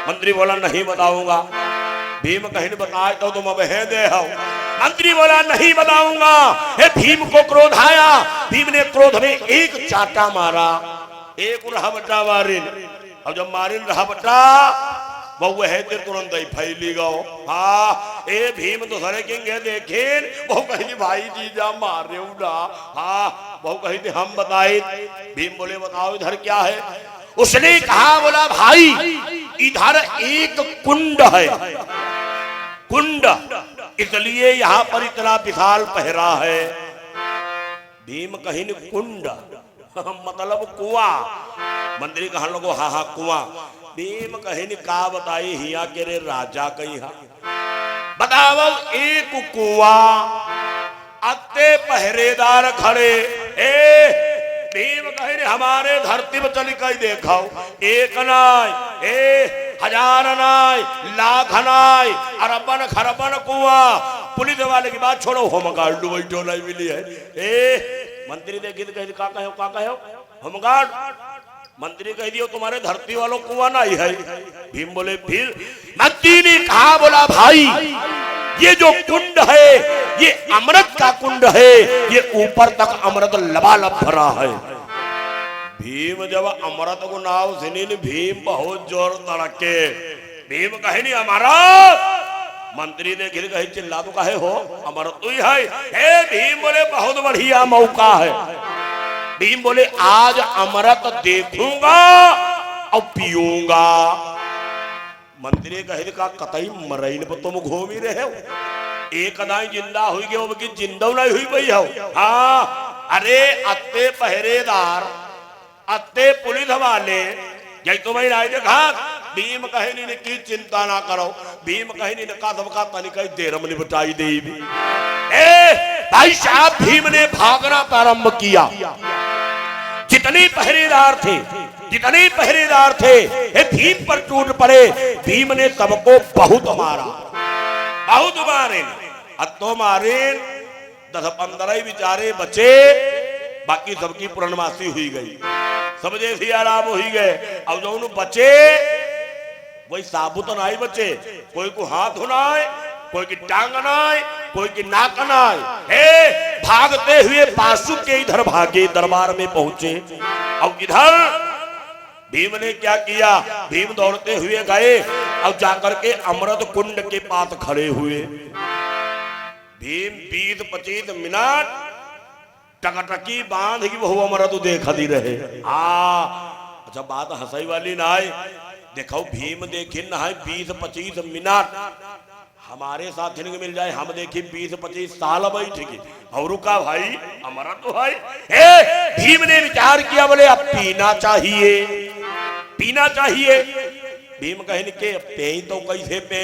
[SPEAKER 1] मंत्री बोला नहीं बताऊंगा। भीम कहीं बताए तो तुम अब है दे हो, मंत्री बोला नहीं बताऊंगा। हे भीम को क्रोध आया, भीम ने क्रोध में एक चाटा मारा, एक रहा बट्टा मारिन और जब मारिन रहा बट्टा वो है तुरंत ही फैली गो। हाँ ए भीम तो सरे किंगे देखेन वो कहीं भाई जीजा मार रहे हो ना। हाँ वो कहीं थे हम बताए। भीम बोले बताओ इधर क्या है? उसने कहा बोला भाई इधर एक कुंड है, कुंड इसलिए यहाँ पर इतना विशाल पहरा है। भीम कहीं कुंड मतलब कुआं। मंत्री कहा लोगो हाँ हाँ कुआं। भीम कहीं का बताई हिया के रे राजा कही हा बताओ एक कुआं अत्ते पहरेदार खड़े। ए भीम कहीं हमारे धरती पर चल कर देखाओ एक नाय ए हजार नाय लाख नाय अरबन खरबन कुआं। पुलिस वाले की बात छोड़ो होमगार्ड बैठो नहीं मिली है। ए मंत्री देखी तो कही का कहो होमगार्ड। मंत्री कह दियो तुम्हारे धरती वालों कुआं नहीं है। भीम बोले फिर? मंत्री ने कहा बोला भाई ये जो कुंड है ये अमृत का कुंड है, ये ऊपर तक अमृत लबालब भरा है। भीम जब अमृत को नाव सुनी भीम बहुत जोर तड़के। भीम कहे नहीं हमारा। मंत्री ने घिर कहे चिल्ला तो कहे हो अमृत तो ही है। हे भीम बोले बहुत बढ़िया मौका है। भीम बोले आज अमृत देखूंगा और पीऊंगा। मंत्री कहे का कतई मरइन पर तुम घूम ही रहे हो, एक अदाई जिंदा हुई गए हो कि जिंदा नहीं हुई भाई हो। हाँ अरे अत्ते पहरेदार अत्ते पुलिस वाले यही तो मैं राय देखा। भीम कहे नहीं की चिंता ना करो। भीम कहे नहीं का सबका तनिका देर में निपटाई दे। भाई साहब भीम ने भागना प्रारंभ किया। जितने पहरेदार थे ये भीम पर टूट पड़े। भीम ने सबको बहुत मारा, बहुत मारे। अतो मारे 10-15 ही बेचारे बचे, बाकी सबकी पूर्णमासी हुई गई, सब जैसे आराम हो ही गए। अब जो बचे वही साबुत नहीं बचे। कोई को हाथ हुनाए, कोई की टांग नाय, कोई की नाक नाय। हे भागते हुए पासु के इधर भागे, दरबार में पहुंचे। और इधर भीम ने क्या किया? भीम दौड़ते हुए गए और जाकर के अमृत कुंड के पास खड़े हुए। भीम 20-25 मिनट टकटकी बांध की वो अमृत देखा दी रहे। अच्छा बात हंसाई वाली ना है। देखो भीम देखे ना है 20-25 मिनट हमारे साथ मिल जाए हम देखिए 20-25 साल बैठेगी और का भाई हमारा तो भाई। भीम ने विचार किया बोले अब पीना चाहिए, पीना चाहिए। भीम कहीं के पे तो कैसे पे?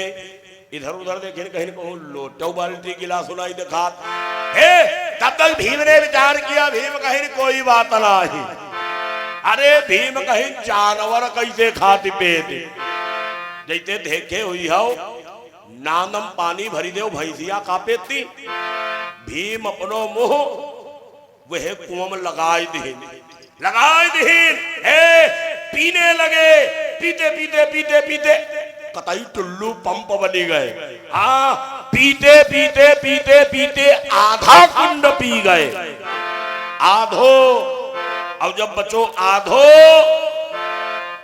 [SPEAKER 1] इधर उधर देखे कहीं कहूँ लोटो बाल्टी गिलास सुनाई देखा। तब तक भीम ने विचार किया। भीम कहीं कोई बात नहीं। अरे भीम कहीं जानवर कैसे खाती पेट जैसे देखे हुई हो नानम पानी भरी दे भैंसिया का पेती। भीम अपनो मुंह वह कुआं में लगाए दीन पीने लगे। पीते पीते पीते पीते कतई टुल्लू पंप बनी गए। हाँ पीते पीते पीते पीते आधा कुंड पी गए, आधो। अब जब बचो आधो,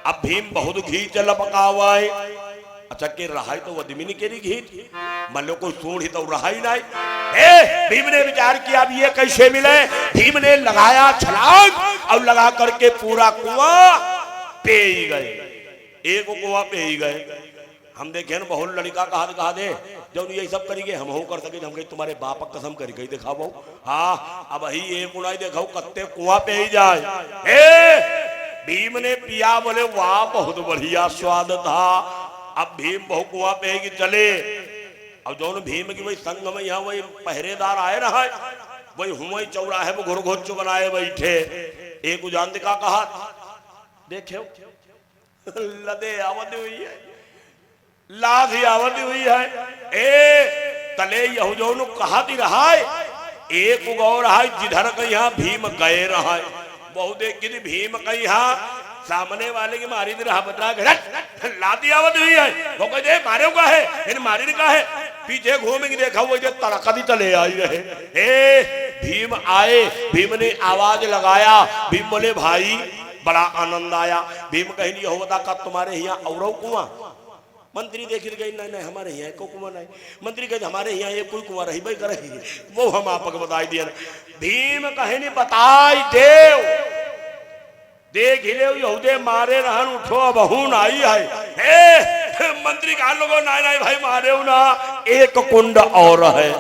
[SPEAKER 1] अब भीम बहुत घी चल पका हुआ है। अच्छा के रहाई तो वदमिनी केरी घी मान लो कोई सूढ़ ही तो रहाई नहीं। भीम ने विचार किया अब ये कैसे मिले। भीम ने लगाया छलांग और लगा करके पूरा कुआं पे ही गए, एक कुआं पे ही गए। हम देखे ना बहुत लड़का कहा दे जब ये सब करेंगे हम हो कर सके, हम कहीं तुम्हारे बाप कसम कर गई देखा बहु। हाँ अब ही एक कुआं देखा कत्ते कुआं पे ही जाए। भीम ने पिया, बोले वाह बहुत बढ़िया स्वाद था। अब भीम बहु कुआं पे ही चले। अब जो भीम की वही संग में यहाँ वही पहरेदार आए रहा है, वही हुआ चौराहे में घुरघोच बनाए बैठे। एक उजान का कहा देखे लदे आवती हुई है, लाश आवती हुई है। तले यहूजों कहा दी रहा है, एक गौ रहा है जिधर का यहाँ भीम गए रहा है। बहुत एक भीम का यहाँ सामने वाले की मारी रहा बता लाती आवत हुई है। वो कहते मारे का है, इन मारी का है। पीछे घूमेंगे देखा वो तड़का दी चले आई रहे। भीम आए, भीम ने आवाज लगाया। भीम बोले भाई बड़ा आनंद आया। भीम कहीं यह होता का तुम्हारे यहाँ और कुआं। मंत्री देख गई नहीं नहीं हमारे यहाँ को कुआं नहीं। मंत्री कहते हमारे यहाँ ये कोई कुआं रही भाई करे, वो हम आपको बताई दिया। भीम कहे नहीं बताई देव, देख ले यहूदे मारे रहन उठो बहुन आई है। मंत्री कहा लोगों नहीं नहीं भाई मारे ना, एक कुंड और है।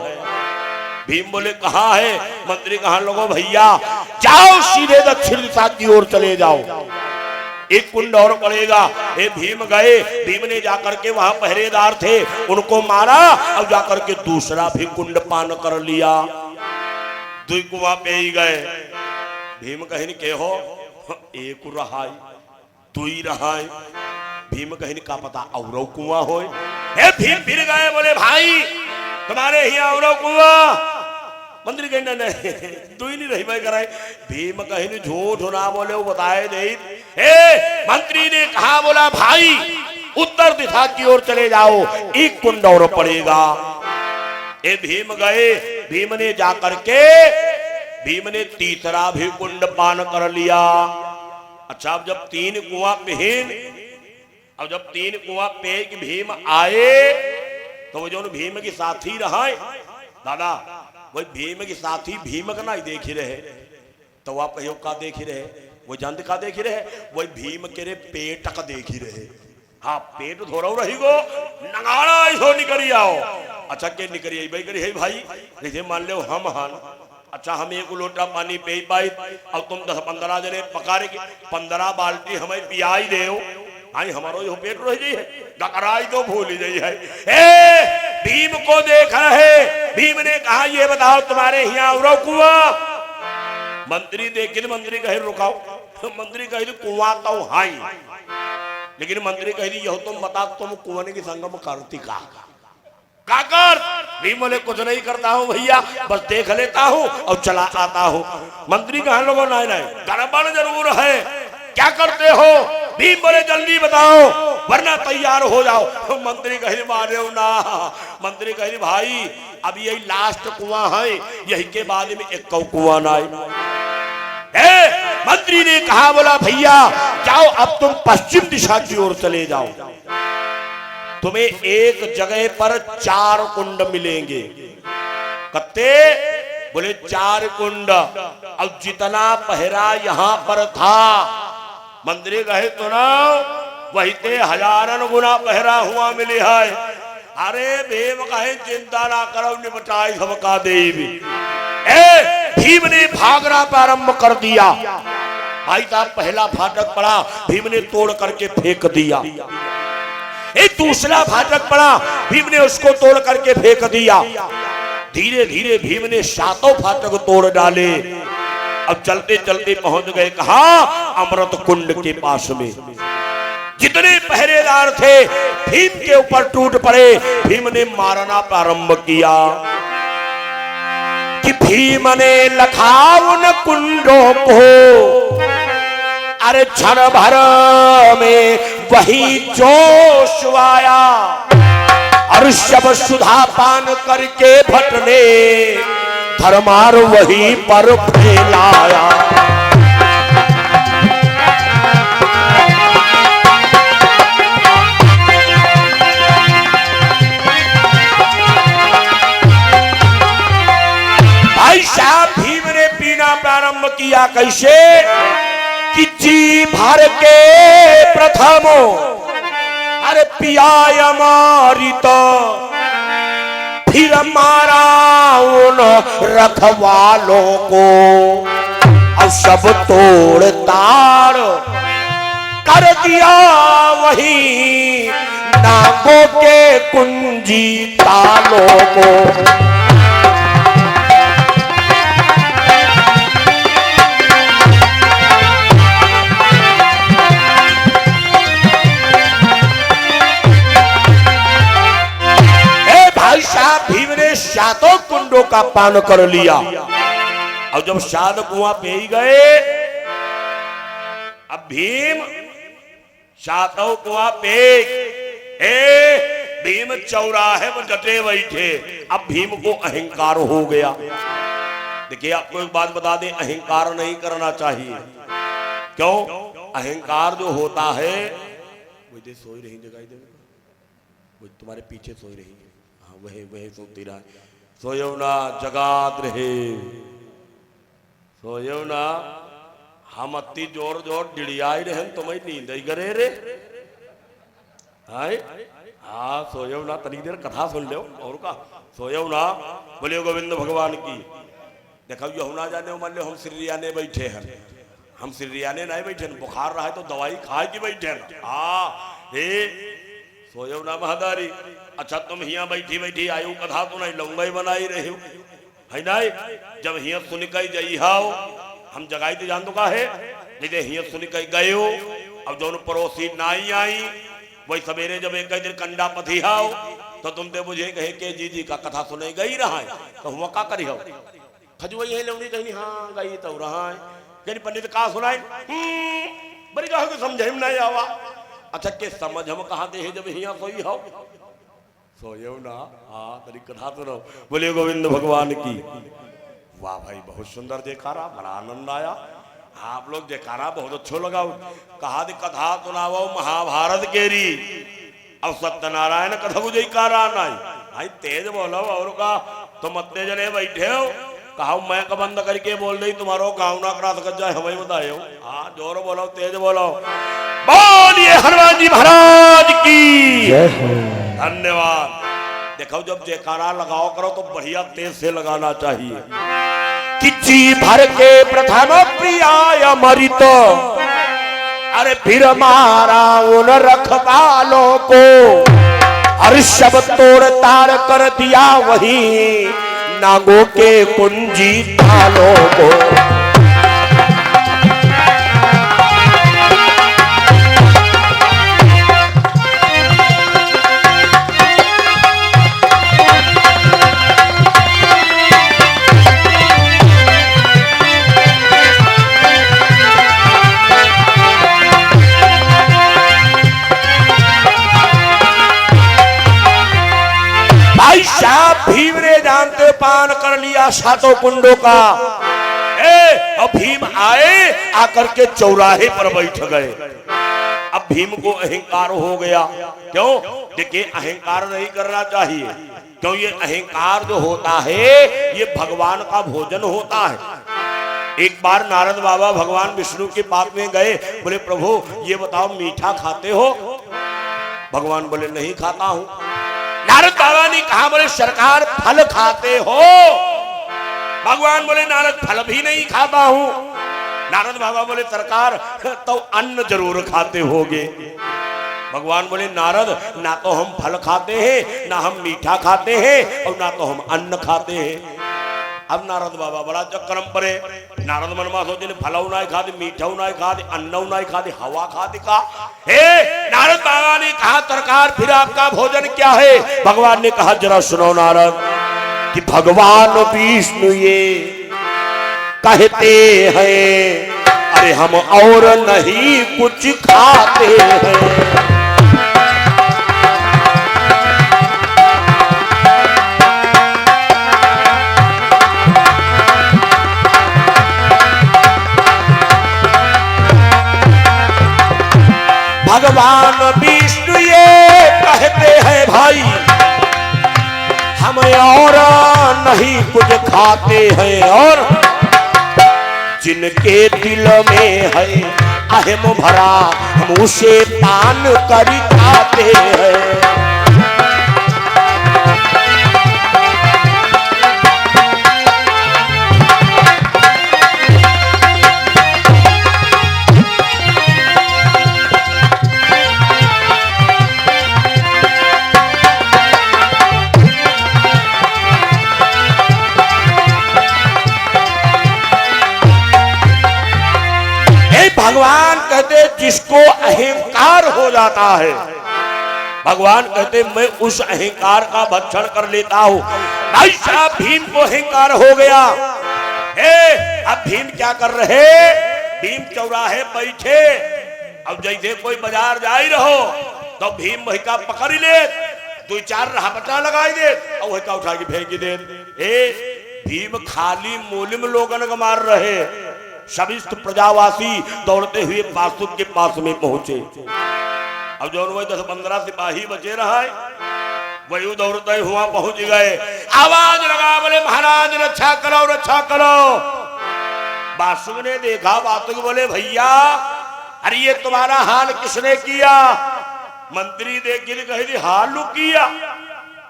[SPEAKER 1] भीम बोले कहाँ है। मंत्री कहा लोगों भैया जाओ सीधे दक्षिण दिशा की ओर चले जाओ, एक कुंड और पड़ेगा। ये भीम गए, भीम ने जाकर के वहां पहरेदार थे उनको मारा और जाकर के दूसरा भी कुंड पान कर लिया। दुई कुआं पे ही गए। भीम कहीं के हो एक रहाई दुई रहाई। भीम कहीं का पता और कुआं हो। भीम फिर गए, बोले भाई तुम्हारे यहाँ और कुआं। मंत्री कहीं नहीं दुई नहीं रही भाई कराए। भीम कहीं झूठ ना बोले वो बताए दे। मंत्री ने कहा बोला भाई उत्तर दिशा की ओर चले जाओ, एक कुंड और पड़ेगा। भीम गए, भीम ने जाकर के भीम ने तीसरा भी कुंड पान कर लिया। अच्छा अब जब तीन कुआं पहन, अब जब तीन कुआं पे भीम आए तो वो जो भीम की साथी रहा दादा वही भीम की साथी भीम का ना देख ही रहे। तो आप कहो का देख ही रहे, वो जंद का देख ही रहे, वही भीम के रे पेट का देख ही रहे। हाँ पेट धोरा रही गो नगाड़ा ऐसो निकली आओ। अच्छा के निकली आई भाई करी है भाई जैसे मान लो हम हान। अच्छा हम एक लोटा पानी पे पाई अब तुम 10-15 जने पकारे की 15 बाल्टी हमें पियाई दे आई हमारो यो पेट रह जाई है डकराई तो भूल जाई है। भीम को देख रहे। भीम ने कहा ये बताओ तुम्हारे यहाँ और कुआं। मंत्री देखे, मंत्री कहे रुकाओ। मंत्री कहे कुआं तो हाई, लेकिन मंत्री कहे यह तुम बता तुम कुआं की संगम करती का कर। भीम बोले कुछ नहीं करता हूँ भैया, बस देख लेता हूँ और चला आता हूँ। मंत्री कहा लोगों नहीं नहीं गड़बड़ जरूर है, क्या करते हो। भीम बोले जल्दी बताओ वरना तैयार हो जाओ। मंत्री कहे मारे ना। मंत्री कहे भाई अब यही लास्ट कुआं है, यही के बाद में एक कुआं ना। मंत्री ने कहा बोला भैया जाओ अब तुम पश्चिम दिशा की ओर चले जाओ, तुम्हें एक जगह पर 4 कुंड मिलेंगे। कत्ते बोले 4 कुंड। अब जितना पहरा यहाँ पर था मंत्री कहे तो ना वही ते हजारन गुना पहरा हुआ मिली है। अरे भीम कहे चिंता ना करो निपटाई सबका देवी। भीम ने भागना प्रारंभ कर दिया। भाई साहब पहला फाटक पड़ा, भीम ने तोड़ करके फेंक दिया। एक दूसरा फाटक पड़ा, भीम ने उसको तोड़ करके फेंक दिया। धीरे धीरे भीम ने 7 फाटक तोड़ डाले। अब चलते चलते पहुंच गए कहा अमृत कुंड के पास में। जितने पहरेदार थे भीम के ऊपर टूट पड़े। भीम ने मारना प्रारंभ किया कि भीम ने लखा उन कुंडों को, अरे क्षण भर में वही जोश आया और शब सुधा पान करके भट ने धर्मार वहीं पर फैलाया। भाई साहब भीम ने पीना प्रारंभ किया कैसे कि जी भर के प्रथमो अरे पियाय अमृत फिर मारा उन रखवालों को अब सब तोड़ ताड़ कर दिया वही नागों के कुंजी तालों को। भीम ने सातों कुंडों का पान कर लिया और जब सात कुआं पे ही गए अब भीम सातों कुआं पे भीम चौराहे में डटे बैठे। अब भीम को अहंकार हो गया। देखिए आपको एक बात बता दें, अहंकार नहीं करना चाहिए। क्यों? अहंकार जो होता है वो सोई रही जगह वो तुम्हारे पीछे सोई रही है, वही वही सोती रहा सोयो ना जगात रहे सोयो ना हम अति जोर जोर डिड़ियाई रहे तुम्हें नींद ही करे रे हाय हाँ सोयो ना तनी देर कथा सुन लो और का सोयो ना बोले गोविंद भगवान की। देखो यमुना जाने मान लो हम श्रीयाने बैठे हैं, हम श्रीयाने नहीं बैठे, बुखार रहा है तो दवाई खाए की बैठे। हाँ हे सोयो ना महादारी। अच्छा तुम हिया बैठी बैठी आयु कथा तो नहीं लौंगाई बनाई रही हो है नहीं। जब हिया सुन कई जई हाओ हम जगाई तो जान तो का है जैसे हिया सुन कई गए हो। अब जो पड़ोसी नाई आई वही सवेरे जब एक दिन कंडा पथी हाओ तो तुम ते मुझे कहे के जी का कथा सुने गई रहा है तो हम का करी हो खजू वही लौंगी कहीं हाँ गई तो रहा है पंडित का सुनाई बड़ी कहा तो समझे नहीं आवा। अच्छा के समझ हम कहा दे जब हिया सोई हो सोयो ना हाँ तरी कथा सुनो बोले गोविंद भगवान की। वाह भाई बहुत सुंदर जयकारा, बड़ा आनंद आया। आप लोग जयकारा बहुत अच्छो लगा। कहा दी कथा सुनावो महाभारत केरी अब सत्यनारायण कथा को जयकारा नहीं भाई तेज बोलो और का तुम अत्ते जने बैठे हो कहा मैं का बंद करके बोल रही तुम्हारो गाँव ना करा सकत जाए हमें बताए हो। हाँ जोर बोलो तेज बोलो बोलिए हनुमान जी महाराज की धन्यवाद। देखो जब जयकारा लगाओ करो तो बढ़िया तेज से लगाना चाहिए कि जी भर के प्रथम प्रियाय अमृत अरे फिर मारा उन रखवालों को और सब तोड़ ताड़ कर दिया वही नागों के कुंजी तालों को। भीम ने जानते पान कर लिया सातों कुंडों का। अब भीम आए आकर के चौराहे पर बैठ गए। अब भीम को अहंकार हो गया। क्यों? देखिए अहंकार नहीं करना चाहिए क्यों ये अहंकार जो होता है ये भगवान का भोजन होता है। एक बार नारद बाबा भगवान विष्णु के पास में गए, बोले प्रभु ये बताओ मीठा खाते हो? भगवान बोले नहीं खाता हूं। नारद बाबा ने कहा बोले सरकार फल खाते हो? भगवान बोले नारद फल भी नहीं खाता हूं। नारद बाबा बोले सरकार तो अन्न जरूर खाते होगे। भगवान बोले नारद ना तो हम फल खाते हैं ना हम मीठा खाते हैं और ना तो हम अन्न खाते हैं। अब नारद बाबा बड़ा चक्रम परे। नारद मनमा सोचे फलऊ ना खाते मीठा ना खाते अन्न ना खाते हवा खाते का। हे नारद बाबा ने कहा सरकार फिर आपका भोजन क्या है? भगवान ने कहा जरा सुनो नारद कि भगवान विष्णु ये कहते हैं अरे हम और नहीं कुछ खाते हैं। भगवान विष्णु ये कहते हैं भाई हम और नहीं कुछ खाते हैं, और जिनके दिल में है अहम भरा हम उसे पान कर खाते हैं। भगवान कहते जिसको अहंकार हो जाता है, भगवान कहते मैं उस अहंकार का भक्षण कर लेता हूं। भाई साहब भीम को अहंकार हो गया। अब भीम क्या कर रहे, भीम चौराहे बैठे, अब जैसे कोई बाजार जा ही रहो तो भीम वही का पकड़ ही ले, दो चार रहा पटा लगाई दे और वही का उठा के फेंक दे। भीम खाली मूल में लोगन को मार रहे। सविष्ट प्रजावासी दौड़ते हुए पासुक के पास में पहुंचे। अब जो वही 10-15 सिपाही बचे रहा है वही दौड़ते हुआ पहुंच गए। आवाज लगा बोले महाराज रक्षा करो रक्षा करो। बासुक ने देखा, बासुक बोले भैया अरे ये तुम्हारा हाल किसने किया? मंत्री देखी कही थी हाल लू किया।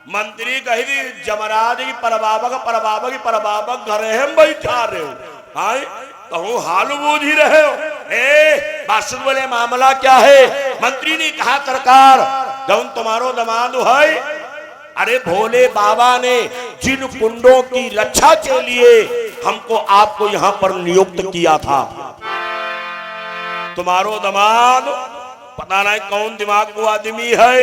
[SPEAKER 1] मंत्री कही थी जमराज की परबाबक घरे हम बैठा रहे हो, हाँ तो हाल बूझ ही रहे हो। बासुक बोले मामला क्या है? मंत्री ने कहा सरकार जौन तुम्हारो दमाद है, अरे भोले बाबा ने जिन कुंडों की रक्षा के लिए हमको आपको यहाँ पर नियुक्त किया था, तुम्हारो दमाद पता नहीं कौन दिमाग को आदमी है,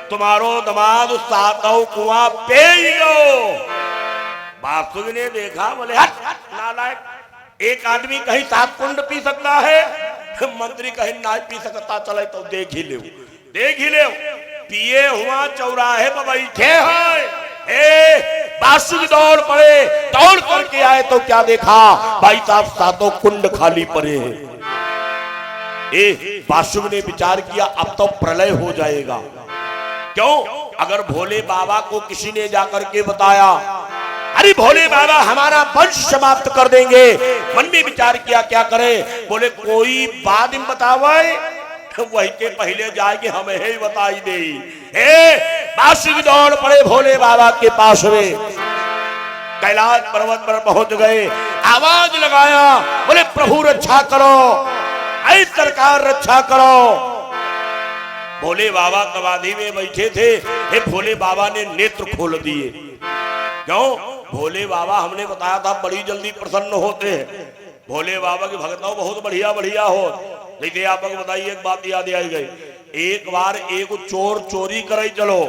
[SPEAKER 1] तुम्हारो दमाद सातों कुआं पे ही गो। बासुक ने देखा बोले हट नालायक, एक आदमी कहीं 7 कुंड पी सकता है, मंत्री कहीं ना पी सकता, चले तो देख ही ले पिए हुआ चौराहे पर बैठे हैं। बासुक दौड़ पड़े, दौड़ करके आए तो क्या देखा भाई साहब 7 कुंड खाली पड़े हैं। बासुक ने विचार किया अब तो प्रलय हो जाएगा। क्यों? अगर भोले बाबा को किसी ने जाकर के बताया अरे भोले बाबा हमारा वंश समाप्त कर देंगे, मन में विचार किया क्या करें। बोले कोई बाद में बतावे, वही के पहले जाएगी हमें ही बताई दे। बासुक दौड़ पड़े भोले बाबा के पास में, कैलाश पर्वत पर पहुंच गए, आवाज लगाया बोले प्रभु रक्षा करो, ऐ सरकार रक्षा करो। भोले बाबा कवादी में बैठे थे, भोले बाबा ने नेत्र खोल दिए। क्यों? भोले बाबा हमने बताया था बड़ी जल्दी प्रसन्न होते हैं। भोले बाबा की भक्तों बहुत बढ़िया बढ़िया हो। लेकिन आपको बताइए एक बात याद आई गई, एक बार एक चोर चोरी करे, चलो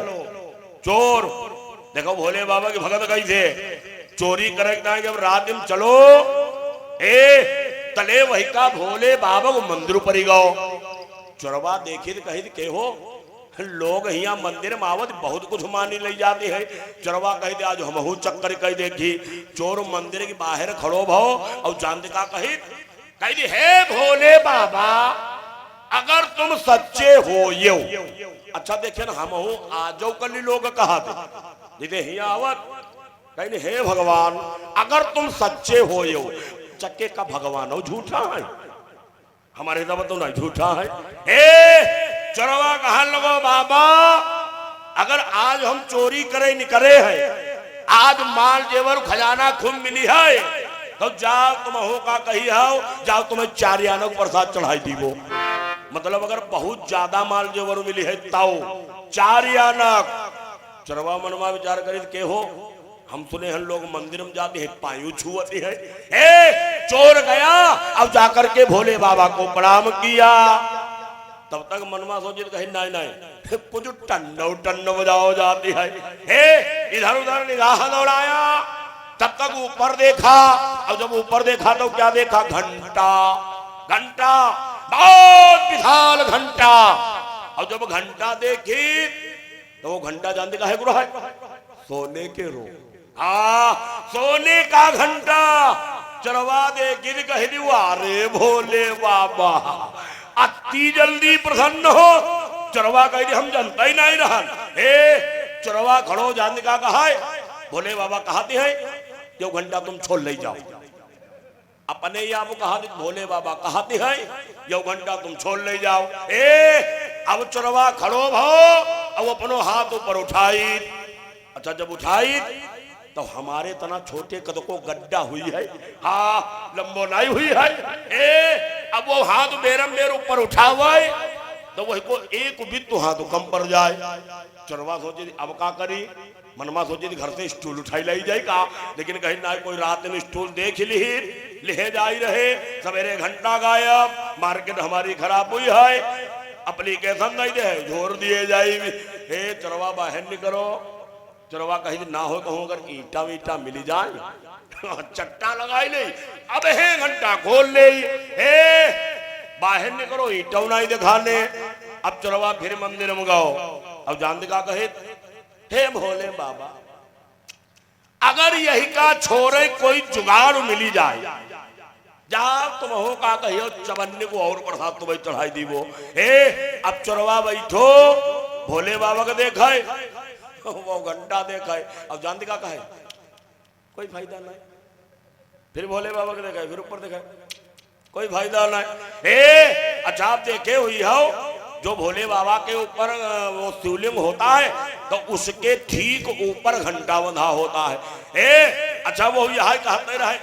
[SPEAKER 1] चोर देखो भोले बाबा की भगत गई थे चोरी करे, जब रात में चलो तले वही का भोले बाबा को मंदिर पर ही गो। चोरवा देखी तो कही के हो लोग यहाँ मंदिर में आवत बहुत कुछ मानी ले जाते हैं। चोरवा कही दे आज हमहू चक्कर कही देखी, चोर मंदिर के बाहर खड़ो भाव और जानते का कही दे हे भोले बाबा अगर तुम सच्चे हो यो, अच्छा देखे ना हमहू आजो कल लोग कहा थे हिया आवत कही हे भगवान अगर तुम सच्चे हो यो, चक्के का भगवान हो झूठा है, हमारे दम तो नहीं झूठा है। चोरवा कहा लगो बाबा अगर आज हम चोरी करे नहीं करे हैं, आज माल जेवर खजाना खूब मिली है, तो जाओ तुम हो का कही हो, जाओ तुम्हें 4 आनों को प्रसाद चढ़ाई दी वो। मतलब अगर बहुत ज्यादा माल जेवर मिली है ताओ 4 आनक। चोरवा मनवा विचार करे के हो हम सुने हैं लोग मंदिर में जाते हैं पायु छुआते हैं। चोर गया अब जाकर के भोले बाबा को प्रणाम किया, तब तक मनवा सोचे कहीं नहीं कुछ टन्नो बजाओ जाती है। इधर उधर निगाह दौड़ाया, तब तक ऊपर देखा, अब जब ऊपर देखा तो क्या देखा घंटा, घंटा बहुत विशाल घंटा। और जब घंटा देखी तो वो घंटा जानते का है गुरु है सोने के रो, सोने का घंटा। चरवा दे गिर कह दी अरे भोले बाबा अति जल्दी प्रसन्न हो। चोरवा कह हम जानता ही नहीं रहा। चोरवा खड़ो जान का कहा है, भोले बाबा कहते हैं जो घंटा तुम छोड़ ले जाओ। अपने आप कहा भोले बाबा कहते हैं जो घंटा तुम छोड़ ले जाओ। अब चोरवा खड़ो भाओ, अब अपनो हाथ ऊपर उठाई। अच्छा जब उठाई तो हमारे तना छोटे कद को गड्ढा हुई है, हाँ लंबो नहीं हुई है। अब वो हाथ बेरम बेर ऊपर उठा हुआ है तो वही को एक बित्तु हाथ कम पड़ जाए। चोरवा सोचे अब का करी, मनमा सोचे घर से स्टूल उठाई लाई जाए का, लेकिन कहीं ना कोई रात में स्टूल देख ली ले जाई रहे। सवेरे घंटा गायब, मार्केट हमारी खराब हुई है, एप्लीकेशन नहीं दे जोर दिए जाए। चोरवा बाहर निकलो। चोरवा कहीं ना हो कहूँ अगर ईटा वीटा मिली जाए चट्टा लगाई ले, अब है घंटा खोल ले। बाहर निकलो ईटा नहीं दिखाने। अब चोरवा फिर मंदिर में गाओ। अब जान का कहे हे भोले बाबा अगर यही का छोरे कोई जुगाड़ मिली जाए, जहां तुम हो का कहियो चवन्नी को और प्रसाद तुम्हें चढ़ाई दी वो। अब चोरवा बैठो, भोले बाबा को देखा है, वो घंटा देखा है। अब जानती का कहे कोई फायदा नहीं। फिर भोले बाबा को देखा है, फिर ऊपर देखा है, कोई फायदा नहीं। अच्छा आप देखे हुई हो जो भोले बाबा के ऊपर वो शिवलिंग होता है तो उसके ठीक ऊपर घंटा बंधा होता है। अच्छा वो यहाँ कहते रहे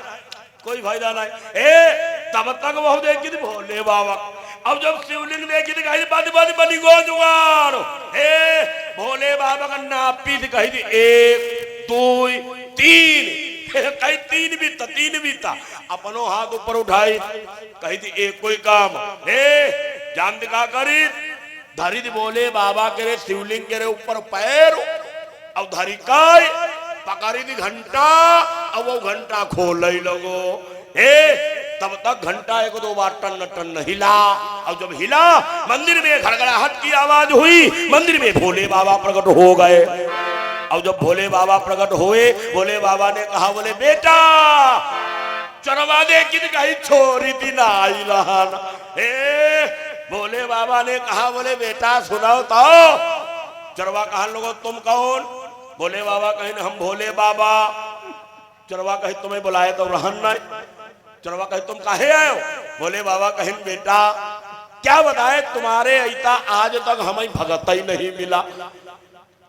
[SPEAKER 1] कोई फायदा नहीं। तब तक वो देखी थी भोले बाबा। अब जब शिवलिंग देखी थी कही बाती बाती बनी गो जुगाड़। भोले बाबा का नापी थी कही थी 1 2 3, कही 3 बीता। अपनो हाथ ऊपर उठाई कही थी एक कोई काम। जान दिखा करी धरी थी भोले बाबा के रे शिवलिंग के रे ऊपर पैर। अब धरी काय पकड़ी थी घंटा। अब वो घंटा खोल ही लगो। तब तक घंटा 1-2 बार टन टन हिला। अब जब हिला मंदिर में खड़खड़ाहट की आवाज हुई, मंदिर में भोले बाबा प्रकट हो गए। अब जब भोले बाबा प्रकट हुए, भोले बाबा ने कहा बोले बेटा चोरवा देखी कहीं छोरी थी ना आई रहन। भोले बाबा ने कहा बोले बेटा सुनाओ तो। चोरवा कहा लोगो तुम कौन? भोले बाबा कहें हम भोले बाबा। चोरवा कहे तुम्हें बुलाए तो रहन नहीं। चोरवा कहे तुम काहे आए हो? भोले बाबा कहें बेटा क्या बताए तुम्हारे ऐसा आज तक हमें भगत ही नहीं मिला।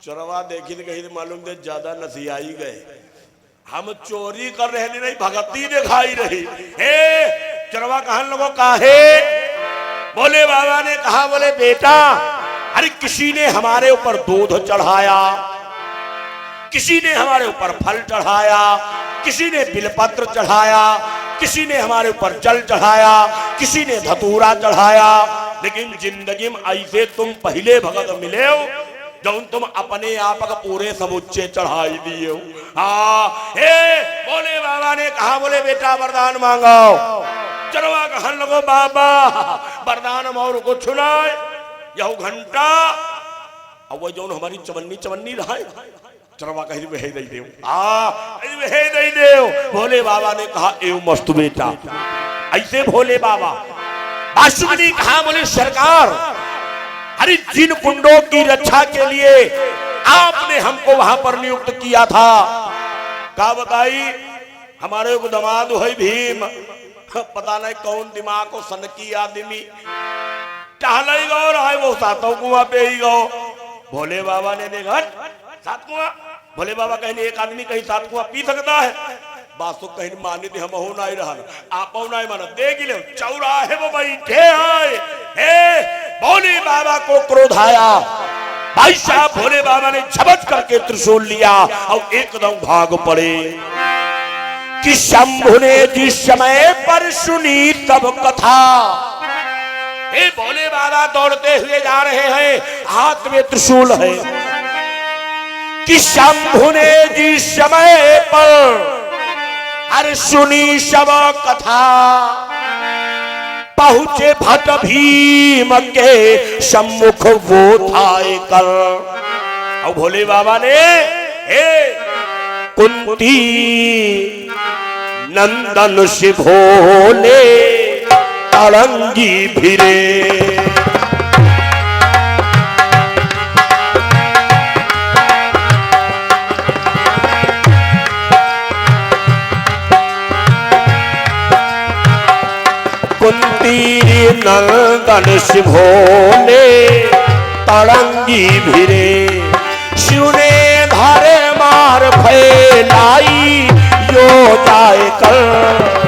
[SPEAKER 1] चोरवा देखी तो कहीं मालूम थे ज्यादा नसियाई गए, हम चोरी कर रहे नहीं भगती दिखाई रही। चोरवा कहन लोगों काहे? भोले बाबा ने कहा बोले बेटा अरे किसी ने हमारे ऊपर दूध चढ़ाया, किसी ने हमारे ऊपर फल चढ़ाया, किसी ने बिलपत्र चढ़ाया, किसी ने हमारे ऊपर जल चढ़ाया, किसी ने धतूरा चढ़ाया, लेकिन जिंदगी में ऐसे तुम पहले भगत मिले हो जो तुम अपने आप का पूरे समुच्चे चढ़ाई दिए हो। भोले बाबा ने कहा बोले बेटा वरदान मांगो। चोरवा कहन लगो बाबा वरदान और को छुनाए यह घंटा अब वो जो हमारी चवन्नी रहा है। चोरवा कहीं वह दे दे, वह दे दे। भोले बाबा ने कहा एव मस्त बेटा। ऐसे भोले बाबा बासुक ने कहा बोले सरकार अरे जिन कुंडों की रक्षा के लिए आपने हमको वहां पर नियुक्त किया था, क्या बताई हमारे को दमाद है भीम, पता नहीं कौन दिमाग को सनकी आदमी टहलाई गौ रहा है वो सातों कुआं पे ही गौ। भोले बाबा ने देखा 7 कुआं। भोले बाबा कहीं एक आदमी कहीं 7 कुआं पी सकता है? बासु कहीं मानी थी हम हो नहीं रहा आप नहीं माना देख ले चौराहे वो बैठे आए। भोले बाबा को क्रोध आया, भाई साहब भोले बाबा ने झपट करके त्रिशूल लिया और एकदम भाग पड़े कि शंभु ने जिस समय पर सुनी तब कथा। भोले बाबा दौड़ते हुए जा रहे हैं, हाथ में त्रिशूल है कि शंभु ने जिस समय पर अरे सुनी सब कथा, पहुंचे भट भीम के सम्मुख वो थाए कर। और भोले बाबा ने कुंती नंदन से भोले ताड़ंगी भिरे। कुंती नंदन शिवो ने ताड़ंगी भिरे। शिव ने धारे मार फैलाई यो जाए कर।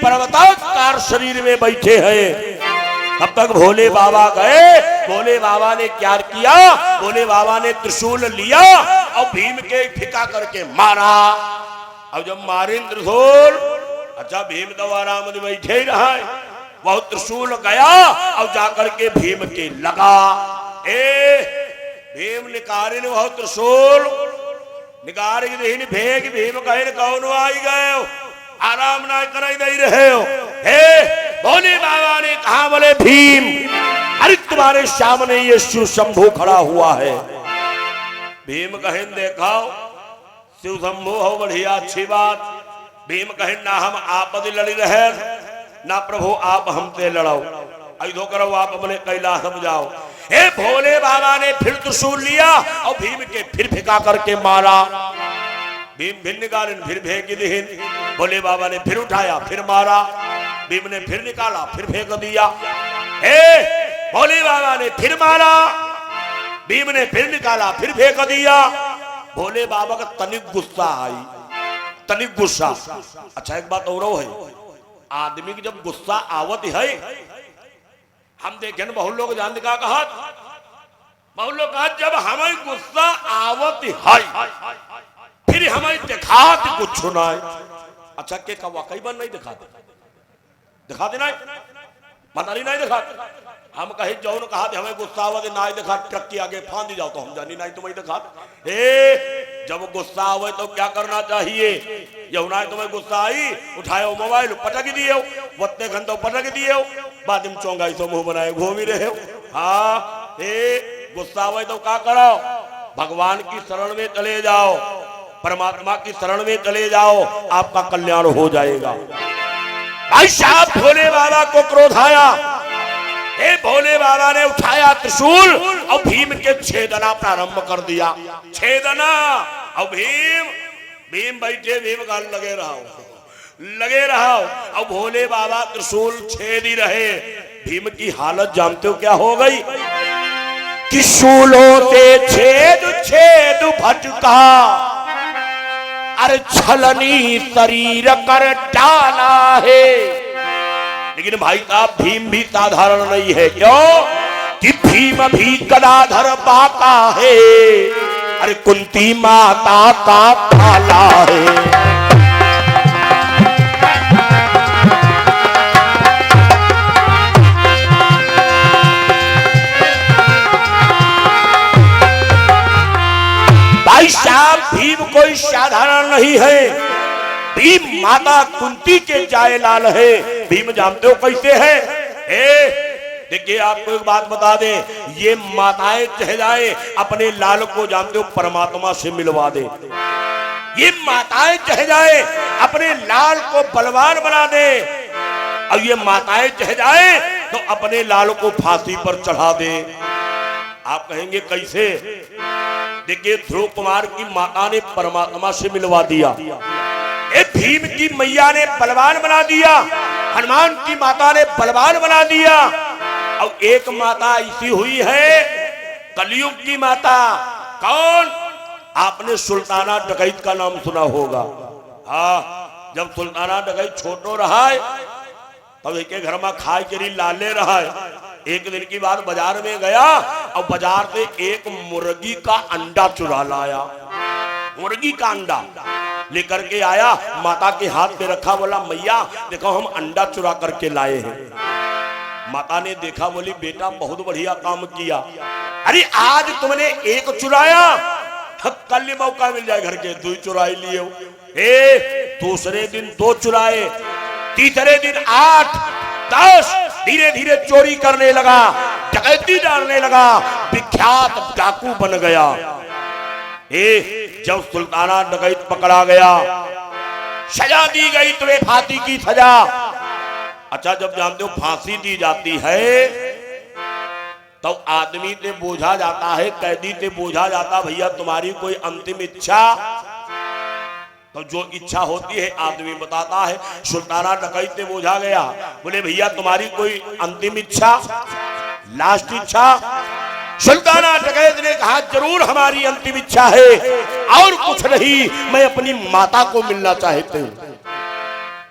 [SPEAKER 1] पर्वताकार शरीर में बैठे हैं। तब तक भोले बाबा गए। भोले बाबा ने क्या किया? भोले बाबा ने त्रिशूल लिया और भीम के फिका करके मारा। अब जब मारे त्रिशूल, अच्छा भीम तो आराम में बैठे ही रहा है। वह त्रिशूल गया और जाकर के भीम के लगा। भीम निकारे ने वह त्रिशूल निकारे की फेंक। भीम कहे कौन आई गए? आराम ना कराई दे रहे हो। हे भोले बाबा ने कहा, बोले भीम अरे तुम्हारे सामने ये शिव शंभू खड़ा हुआ है। भीम कहे देखो शिव शंभू हो, बढ़िया अच्छी बात। भीम कहे ना हम आपद लड़ी रहे ना प्रभु आप हमसे लड़ाओ। ऐधो करो आप अपने कैलाश में जाओ। हे भोले बाबा ने फिर त्रिशूल लिया और भीम के फिर फिका करके मारा। भीम फिर निकाले फिर फेंक दीन। भोले बाबा ने फिर उठाया फिर मारा। भीम ने फिर निकाला फिर फेंक दिया। भोले बाबा ने फिर मारा। भीम ने फिर निकाला फिर फेंक दिया। भोले बाबा का तनिक गुस्सा आई, तनिक गुस्सा। अच्छा एक बात और है, आदमी की जब गुस्सा आवत है, हम देखें बहुत लोग जान का कहा, बहुत लोग कहा जब हमें गुस्सा आवत है फिर हमें दिखाते कुछ सुनाए। अच्छा के का वाकई बन नहीं दिखाते, दिखाते नहीं मतारी नहीं दिखाते। हम कहे जौन कहा हमें गुस्सा आवत ना दिखा, ट्रक के आगे फांदी जाओ तो हम जानी नहीं तुम्हें दिखाते। जब गुस्सा आवे तो क्या करना चाहिए? यमुना तुम्हें गुस्सा आई, उठाए मोबाइल पटक दिए, वत्ते घंटों पटक दिए, बाद में चौंगाई सो मुंह बनाए घूम ही रहे हो। हाँ गुस्सा आवे तो क्या करो? भगवान की शरण में चले जाओ, परमात्मा की शरण में चले जाओ, आपका कल्याण हो जाएगा। भाई साहब भोले बाबा को क्रोध आया। भोले बाबा ने उठाया त्रिशूल और भीम के छेदना प्रारंभ कर दिया। छेदना और भीम बैठे, भीम गाल लगे रहा और भोले बाबा त्रिशूल छेद ही रहे। भीम की हालत जानते हो क्या हो गई? कि शूलों से छेद छेद भटका, अरे छलनी शरीर कर डाला है। लेकिन भाई साहब भीम भी साधारण नहीं है। क्यों? कि भीम भी गदाधर बाका है, अरे कुंती माता का पाला है। भाई साहब भीम कोई साधारण नहीं है। भीम माता कुंती के जाए लाल है। भीम जानते हो कैसे है? देखिए आपको एक बात बता दें, ये माताएं चाहे जाए अपने लाल को जानते हो परमात्मा से मिलवा दे। ये माताएं चाहे जाए अपने लाल को बलवान बना दे, और ये माताएं चाहे जाए तो अपने लाल को फांसी पर चढ़ा दे। आप कहेंगे कैसे? देखिए ध्रुव कुमार की माता ने परमात्मा से मिलवा दिया, भीम की मैया ने बलवान बना दिया, हनुमान की माता ने बलवान बना दिया। और एक माता ऐसी हुई है कलयुग की माता। कौन? आपने सुल्ताना डकैत का नाम सुना होगा। हाँ, जब सुल्ताना डकैत छोटो रहा है तब एक घर में खाए के लाले रहा है। एक दिन की बात बाजार में गया और बाजार से एक मुर्गी का अंडा चुरा लाया। मुर्गी का अंडा लेकर के आया, माता के हाथ में रखा, बोला मैया देखो हम अंडा चुरा करके लाए हैं। माता ने देखा, बोली बेटा बहुत बढ़िया काम किया। अरे आज तुमने एक चुराया, कल मौका मिल जाए घर के 2 चुराई लिए हो। दूसरे दिन 2 चुराए, तीसरे दिन 8, 10, धीरे धीरे चोरी करने लगा, डकैती डालने लगा, विख्यात डाकू बन गया। जब सुल्ताना डकैत पकड़ा गया, सजा दी गई तुम्हें फांसी की सजा। अच्छा, जब जानते हो फांसी दी जाती है तो आदमी से बोझा जाता है, कैदी से बोझा जाता, भैया तुम्हारी कोई अंतिम इच्छा? तो जो इच्छा होती है आदमी बताता है। सुल्ताना डकैत से बोझा गया, बोले भैया तुम्हारी कोई अंतिम इच्छा, लास्ट इच्छा? सुल्ताना डकैत ने कहा जरूर हमारी अंतिम इच्छा है, और कुछ नहीं, मैं अपनी माता को मिलना चाहते हूं।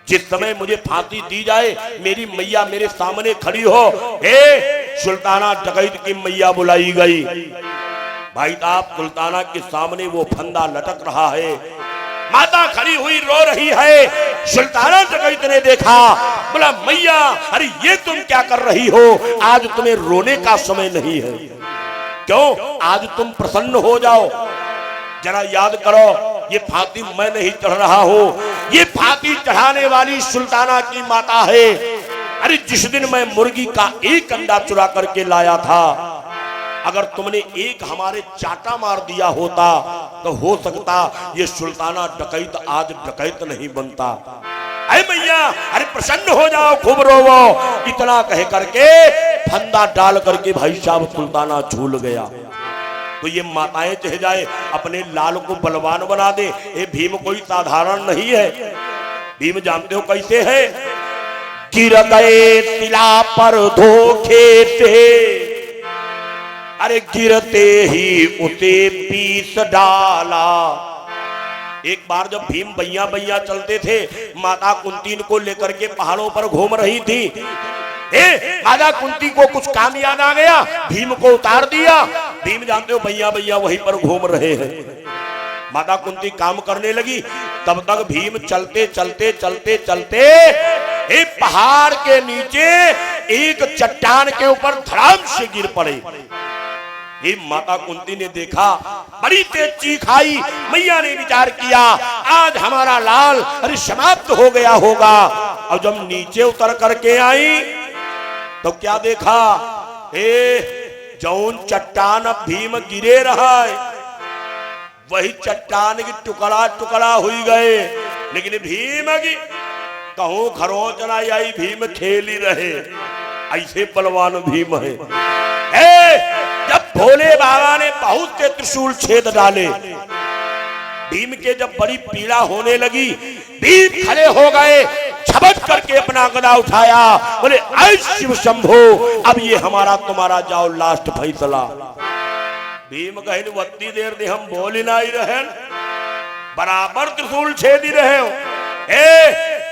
[SPEAKER 1] जिस समय मुझे फांसी दी जाए, मेरी मैया मेरे सामने खड़ी हो। सुल्ताना डकैत की मैया बुलाई गई। भाई साहब, सुल्ताना के सामने वो फंदा लटक रहा है, माता खड़ी हुई रो रही है। सुल्ताना डकैत ने देखा, बोला मैया अरे ये तुम क्या कर रही हो, आज तुम्हें रोने का समय नहीं है। क्यों? आज तुम प्रसन्न हो जाओ, जरा याद करो ये फांसी मैं नहीं चढ़ रहा हूं, ये फांसी चढ़ाने वाली सुल्ताना की माता है। अरे जिस दिन मैं मुर्गी का एक अंडा चुरा करके लाया था, अगर तुमने एक हमारे चाटा मार दिया होता तो हो सकता ये सुल्ताना डकैत आज डकैत नहीं बनता। अरे मैया अरे प्रसन्न हो जाओ, खूब रोवो। इतना कह करके फंदा डाल करके भाई साहब सुल्ताना झूल गया। तो ये माताएं चाहे जाए अपने लाल को बलवान बना दे, ये भीम कोई साधारण नहीं है। भीम जानते हो कैसे है? गिर गए तिला पर धोखे से, अरे गिरते ही उसे पीस डाला। एक बार जब भीम बैया बैया चलते थे, माता कुंती को लेकर के पहाड़ों पर घूम रही थी। माता कुंती को कुछ काम याद आ गया, भीम को उतार दिया। भीम जानते हो भैया भैया वहीं पर घूम रहे हैं। माता कुंती काम करने लगी, तब तक भीम चलते चलते चलते चलते एक पहाड़ के नीचे एक चट्टान के ऊपर धड़ाम से गिर पड़े। माता कुंती ने देखा, बड़ी तेज चीख आई। मैया ने विचार किया आज हमारा लाल अरे समाप्त हो गया होगा। और जब नीचे उतर करके आई तो क्या देखा? जौन चट्टान भीम गिरे रहा है, वही चट्टान की टुकड़ा टुकड़ा हुई गए। लेकिन भीम की कहूं खरोच नहीं आई, भीम खेल ही रहे। ऐसे बलवान भीम है। जब भोले बाबा ने बहुत से त्रिशूल छेद डाले, भीम के जब बड़ी पीड़ा होने लगी, भीम खड़े हो गए, झपट करके अपना गदा उठाया, बोले ऐ शिव शंभो, अब ये हमारा तुम्हारा जाओ लास्ट फैसला। भीम कहे वत्ती देर ने हम बोल ही नहीं रहे, बराबर त्रिशूल छेद ही रहे हो।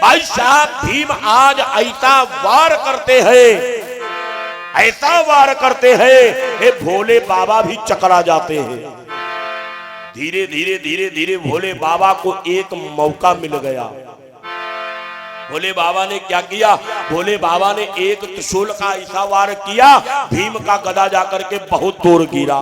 [SPEAKER 1] भाई साहब भीम आज ऐसा वार करते हैं, ऐसा वार करते हैं, भोले बाबा भी चकरा जाते हैं। धीरे धीरे धीरे धीरे भोले बाबा को एक मौका मिल गया। भोले बाबा ने क्या किया? भोले बाबा ने एक त्रिशूल का ऐसा वार किया, भीम का गदा जाकर के बहुत दूर गिरा।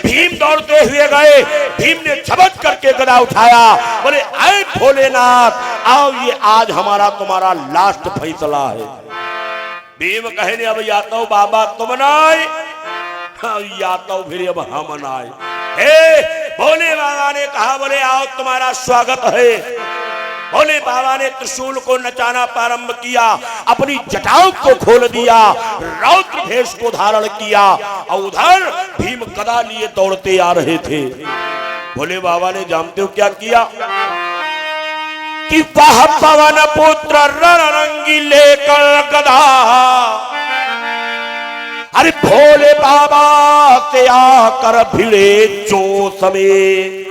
[SPEAKER 1] भीम दौड़ते हुए गए, भीम ने झपट करके गदा उठाया, बोले ऐ भोलेनाथ आओ, ये आज हमारा तुम्हारा लास्ट फैसला है। भीम कहने अब या तो बाबा तुम नाय, या तो फिर अब हम नाय। भोले बाबा ने कहा बोले आओ तुम्हारा स्वागत है। भोले बाबा ने त्रिशूल को नचाना प्रारंभ किया, अपनी जटाओं को खोल दिया, रौद्र भेष को धारण किया, और उधर भीम गदा लिए दौड़ते आ रहे थे। भोले बाबा ने जानते हो क्या किया? कि वह पवन पुत्र रणरंगी लेकर गदा, अरे भोले बाबा से आकर भिड़े जोश में।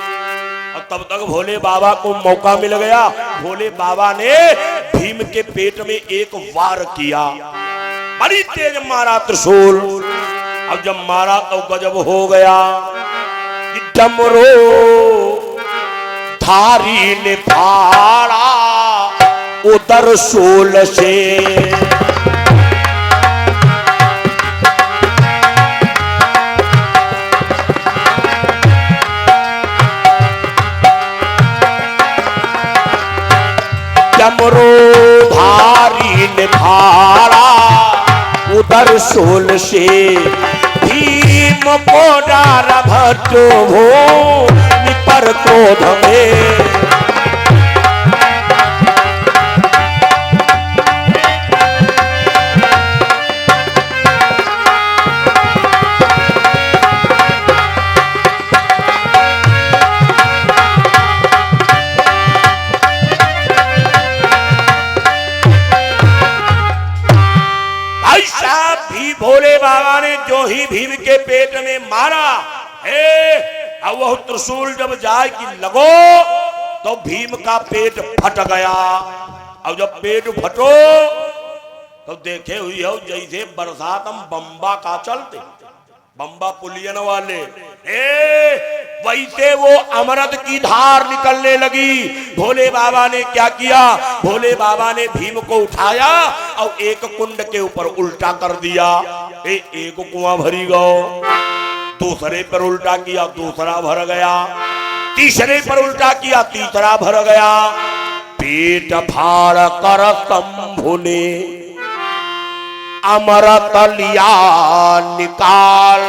[SPEAKER 1] तब तक भोले बाबा को मौका मिल गया। भोले बाबा ने भीम के पेट में एक वार किया, बड़ी तेज मारा त्रिशूल। अब जब मारा तो गजब हो गया। डमरू धारी ने फाड़ा उधर शूल से। डमरू धारी ने फाड़ा उधर शूल से। भीम को डारा भट्टो भूमि पर क्रोध में। भोले बाबा ने जो ही भीम के पेट में मारा है, अब वह त्रिशूल जब जाए कि लगो तो भीम का पेट फट गया। अब जब पेट फटो तो देखे हुई हो जैसे बरसात हम बम्बा का चलते, बम्बा पुलियन वाले, वैसे वो अमृत की धार निकलने लगी। भोले बाबा ने क्या किया, भोले बाबा ने भीम को उठाया और एक कुंड के ऊपर उल्टा कर दिया। एक कुआं भरी गयो, दूसरे पर उल्टा किया, दूसरा भर गया, तीसरे पर उल्टा किया, तीसरा भर गया। पेट फाड़ कर शंभु ने अमृत लिया निकाल,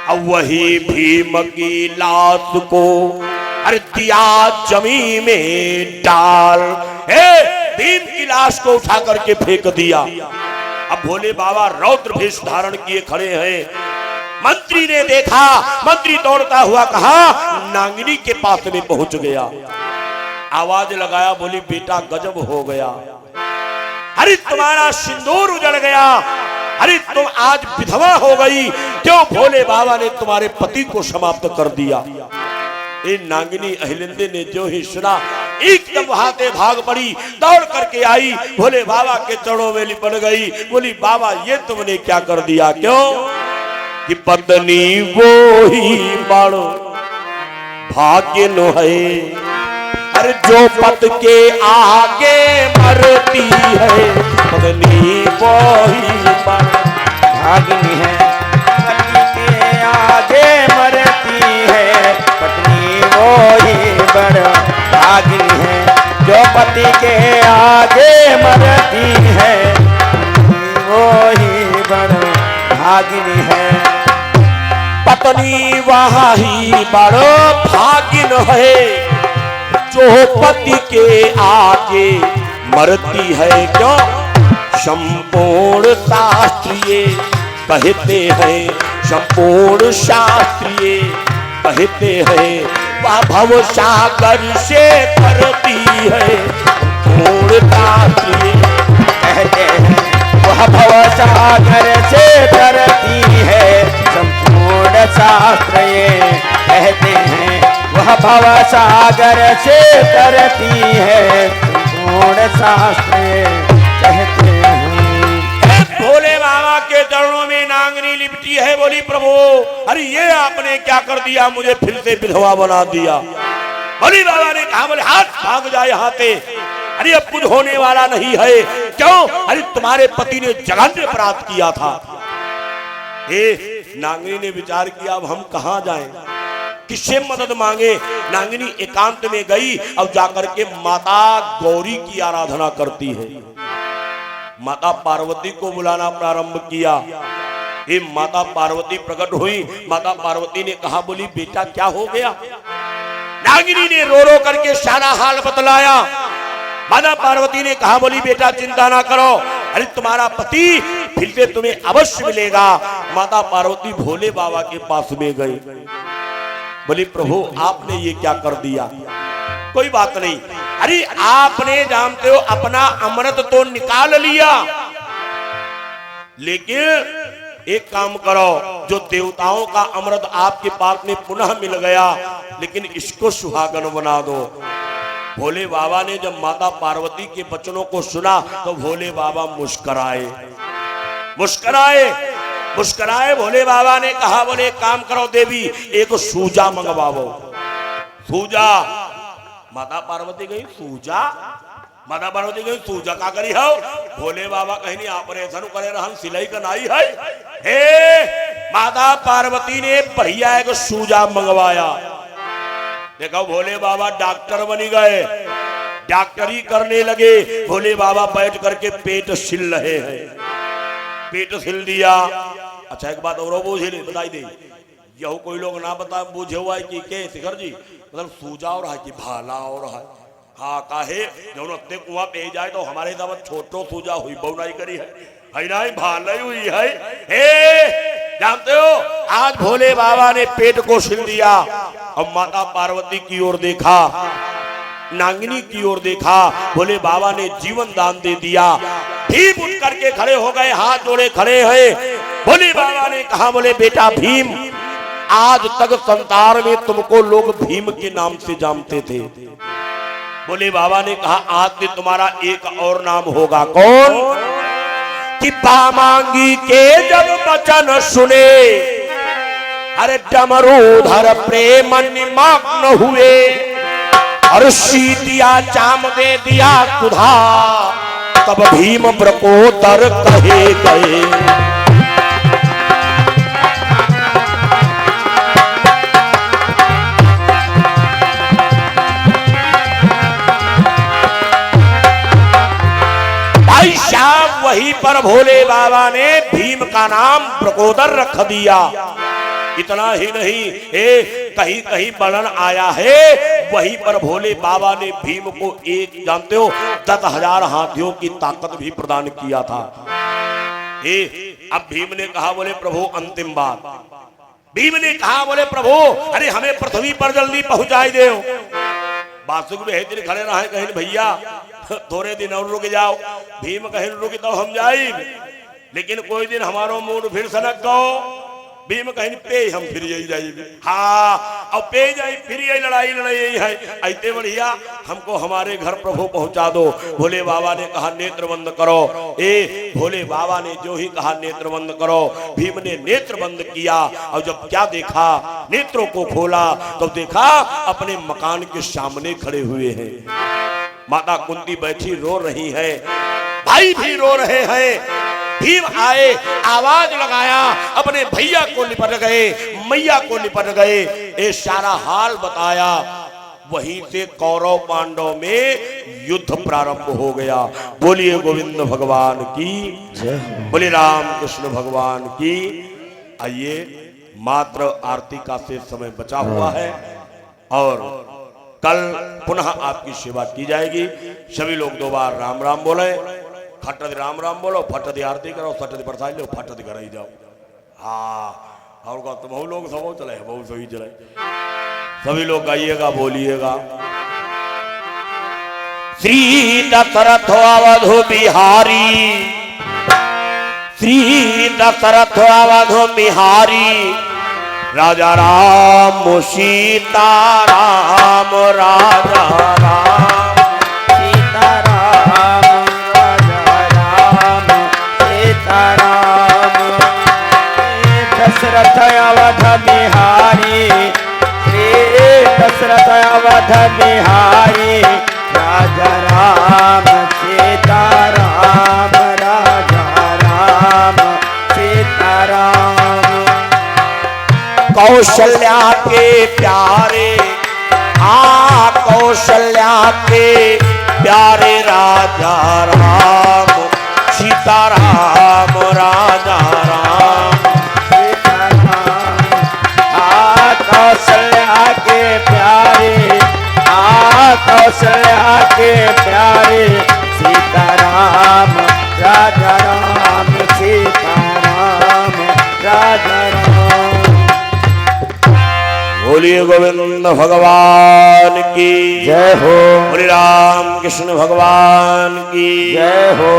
[SPEAKER 1] अब वही भीम की लाश को अरे दिया जमीन में डाल। भीम की लाश को उठा करके फेंक दिया। अब भोले बाबा रौद्र भेष धारण किए खड़े हैं। मंत्री ने देखा, मंत्री दौड़ता हुआ कहा नांगिनी के पास में पहुंच गया, आवाज लगाया, बोली बेटा गजब हो गया, अरे तुम्हारा सिंदूर उजड़ गया, अरे तुम आज विधवा हो गई, क्यों? भोले बाबा ने तुम्हारे पति को समाप्त कर दिया। ये नागिनी अहिलिंदे ने जो ही सुना एकदम वहां से भाग पड़ी, दौड़ करके आई, भोले बाबा के चरणों में लिपट गई, बोली बाबा ये तुमने क्या कर दिया? क्यों कि पत्नी वो ही बड़ो भाग्य नो है, अरे जो पत के आगे मरती है, पत्नी वो ही
[SPEAKER 2] भागिनी है, पति के आगे मरती है, पत्नी वो ही बड़ भागिनी है, जो पति के आगे मरती है, वो ही बड़ भागिनी है।
[SPEAKER 1] पत्नी वहाँ ही बड़ो भागिन है, जो पति के आगे मरती है। क्यों? संपूर्ण शास्त्रीय कहते हैं, संपूर्ण शास्त्रीय कहते हैं, वह भव सागर से तरती है। संपूर्ण शास्त्रीय
[SPEAKER 2] कहते हैं, वह भव सागर से तरती है। संपूर्ण शास्त्र ये कहते हैं, वह भव सागर से तरती है। संपूर्ण शास्त्र कहते हैं।
[SPEAKER 1] भोले बाबा के चरणों में नांगनी लिपटी है, बोली प्रभु अरे ये आपने क्या कर दिया, मुझे फिर से विधवा बना दिया। भोले बाबा ने कहा, बोले हाथ भाग जाए यहाँ से, अरे अब कुछ होने वाला नहीं है। क्यों? अरे तुम्हारे पति ने जघन्य अपराध किया था। नांगनी ने विचार किया अब हम कहाँ जाएं, किससे मदद मांगे? नांगनी एकांत में गई और जाकर के माता गौरी की आराधना करती है। माता पार्वती को बुलाना प्रारंभ किया। ये माता पार्वती प्रकट हुई। माता पार्वती ने कहा, बोली बेटा क्या हो गया? नागिनी ने रो रो करके सारा हाल बतलाया। माता पार्वती ने कहा, बोली बेटा चिंता ना करो, अरे तुम्हारा पति फिर से तुम्हें अवश्य मिलेगा। माता पार्वती भोले बाबा के पास में गई, बोली प्रभु आपने ये क्या कर दिया? कोई बात नहीं, अरे आपने जानते हो अपना अमृत तो निकाल लिया, लेकिन एक काम करो, जो देवताओं का अमृत आपके पास में पुनः मिल गया, लेकिन इसको सुहागन बना दो। भोले बाबा ने जब माता पार्वती के वचनों को सुना तो भोले बाबा मुस्कुराए। मुस्कुराए भोले बाबा ने कहा, बोले एक काम करो देवी, एक सूजा मंगवाओ। सूजा माता पार्वती गई सूजा, माता पार्वती गई सूजा का करी हो? भोले बाबा कहीं नहीं ऑपरेशन करे रहन सिलाई कनाई है। हे माता पार्वती ने बढ़िया एक सूजा मंगवाया। देखो भोले बाबा डॉक्टर बनी गए, डॉक्टरी करने लगे। भोले बाबा बैठ करके पेट सिल रहे हैं, पेट सिल दिया। अच्छा एक बात और बूझे बताई दे, यह कोई लोग ना बता बूझे हुआ है कि के शिखर जी मतलब सूजा और है कि भाला और है। हाँ काहे जब अपने कुआं पे जाए तो हमारे दम छोटो सूजा हुई बहुनाई करी है नहीं भाला ही हुई है। हे जानते हो आज भोले बाबा ने पेट को सिल दिया और माता पार्वती की ओर देखा, नागिनी की ओर देखा। भोले बाबा ने जीवन दान दे दिया। भीम उठ करके खड़े हो गए, हाथ जोड़े खड़े हैं। भोले बाबा ने कहा बोले बेटा भीम, आज तक संसार में तुमको लोग भीम के नाम से जानते थे। भोले बाबा ने कहा आज से तुम्हारा एक और नाम होगा। कौन? कि पामांगी के जब वचन सुने, अरे डमरूधर प्रेम निमग्न हुए, और सीतिया चाम दे दिया कुधा, तब भीम प्रकोदर कहे गए। भाई साहब वहीं पर भोले बाबा ने भीम का नाम प्रकोदर रख दिया। इतना ही नहीं, कहीं कहीं वर्णन आया है वहीं पर भोले बाबा ने भीम को एक जानते हो 10,000 हाथियों की ताकत भी प्रदान किया था। अब भीम ने कहा बोले प्रभु अंतिम बात, भीम ने कहा बोले प्रभु अरे हमें पृथ्वी पर जल्दी पहुंचाई दे। बासुक में दिन खड़े रहे कहीं भैया थोड़े दिन और रुक जाओ। भीम कहीं रुक तो हम जाए, लेकिन कोई दिन हमारो मूड फिर सनक गो। भीम कहीं पे हम फिर यही जाइए। हाँ अब पे जाए फिर यही लड़ाई यही है। ऐसे बढ़िया हमको हमारे घर प्रभु पहुंचा दो। भोले बाबा ने कहा नेत्र बंद करो। भोले बाबा ने जो ही कहा नेत्र बंद करो, भीम ने नेत्र बंद किया। और जब क्या देखा, नेत्रों को खोला तो देखा अपने मकान के सामने खड़े हुए हैं। माता कुंती बैठी रो रही है, भाई भी रो रहे हैं। भीम आए, आवाज लगाया, अपने भैया को निपट गए, मैया को निपट गए, ये सारा हाल बताया। वहीं से कौरव पांडव में युद्ध प्रारंभ हो गया। बोलिए गोविंद भगवान की जय, बोलिए राम कृष्ण भगवान की। आइए मात्र आरती का शेष समय बचा हुआ है और कल पुनः आपकी सेवा की जाएगी। सभी लोग 2 बार राम राम बोले, फटद राम राम बोलो, फटद आरती करो, फटद प्रसाद लो, फटद घर ही जाओ। हाँ और तुम लोग सब चले बहुत सही चले। सभी लोग गाइएगा, बोलिएगा। श्री दशरथ अवधो बिहारी, श्री दशरथ अवधो बिहारी, राजा राम सीता राम, राजा राम सीता राम,
[SPEAKER 2] दशरथ अवध बिहारी, दशरथ अवध बिहारी, राजा राम सीता राम, राजा राम सीता राम।
[SPEAKER 1] कौशल्या के प्यारे, कौशल्या के प्यारे, राजा राम सीता राम, राजा राम सीता राम।
[SPEAKER 2] कौशल्या के प्यारे, कौशल्या के प्यारे, सीता राम, राजा राम सीता राम, राजा राम।
[SPEAKER 1] बोलिए गोविंद भगवान की
[SPEAKER 2] जय हो,
[SPEAKER 1] बोलिए राम कृष्ण भगवान की
[SPEAKER 2] जय हो।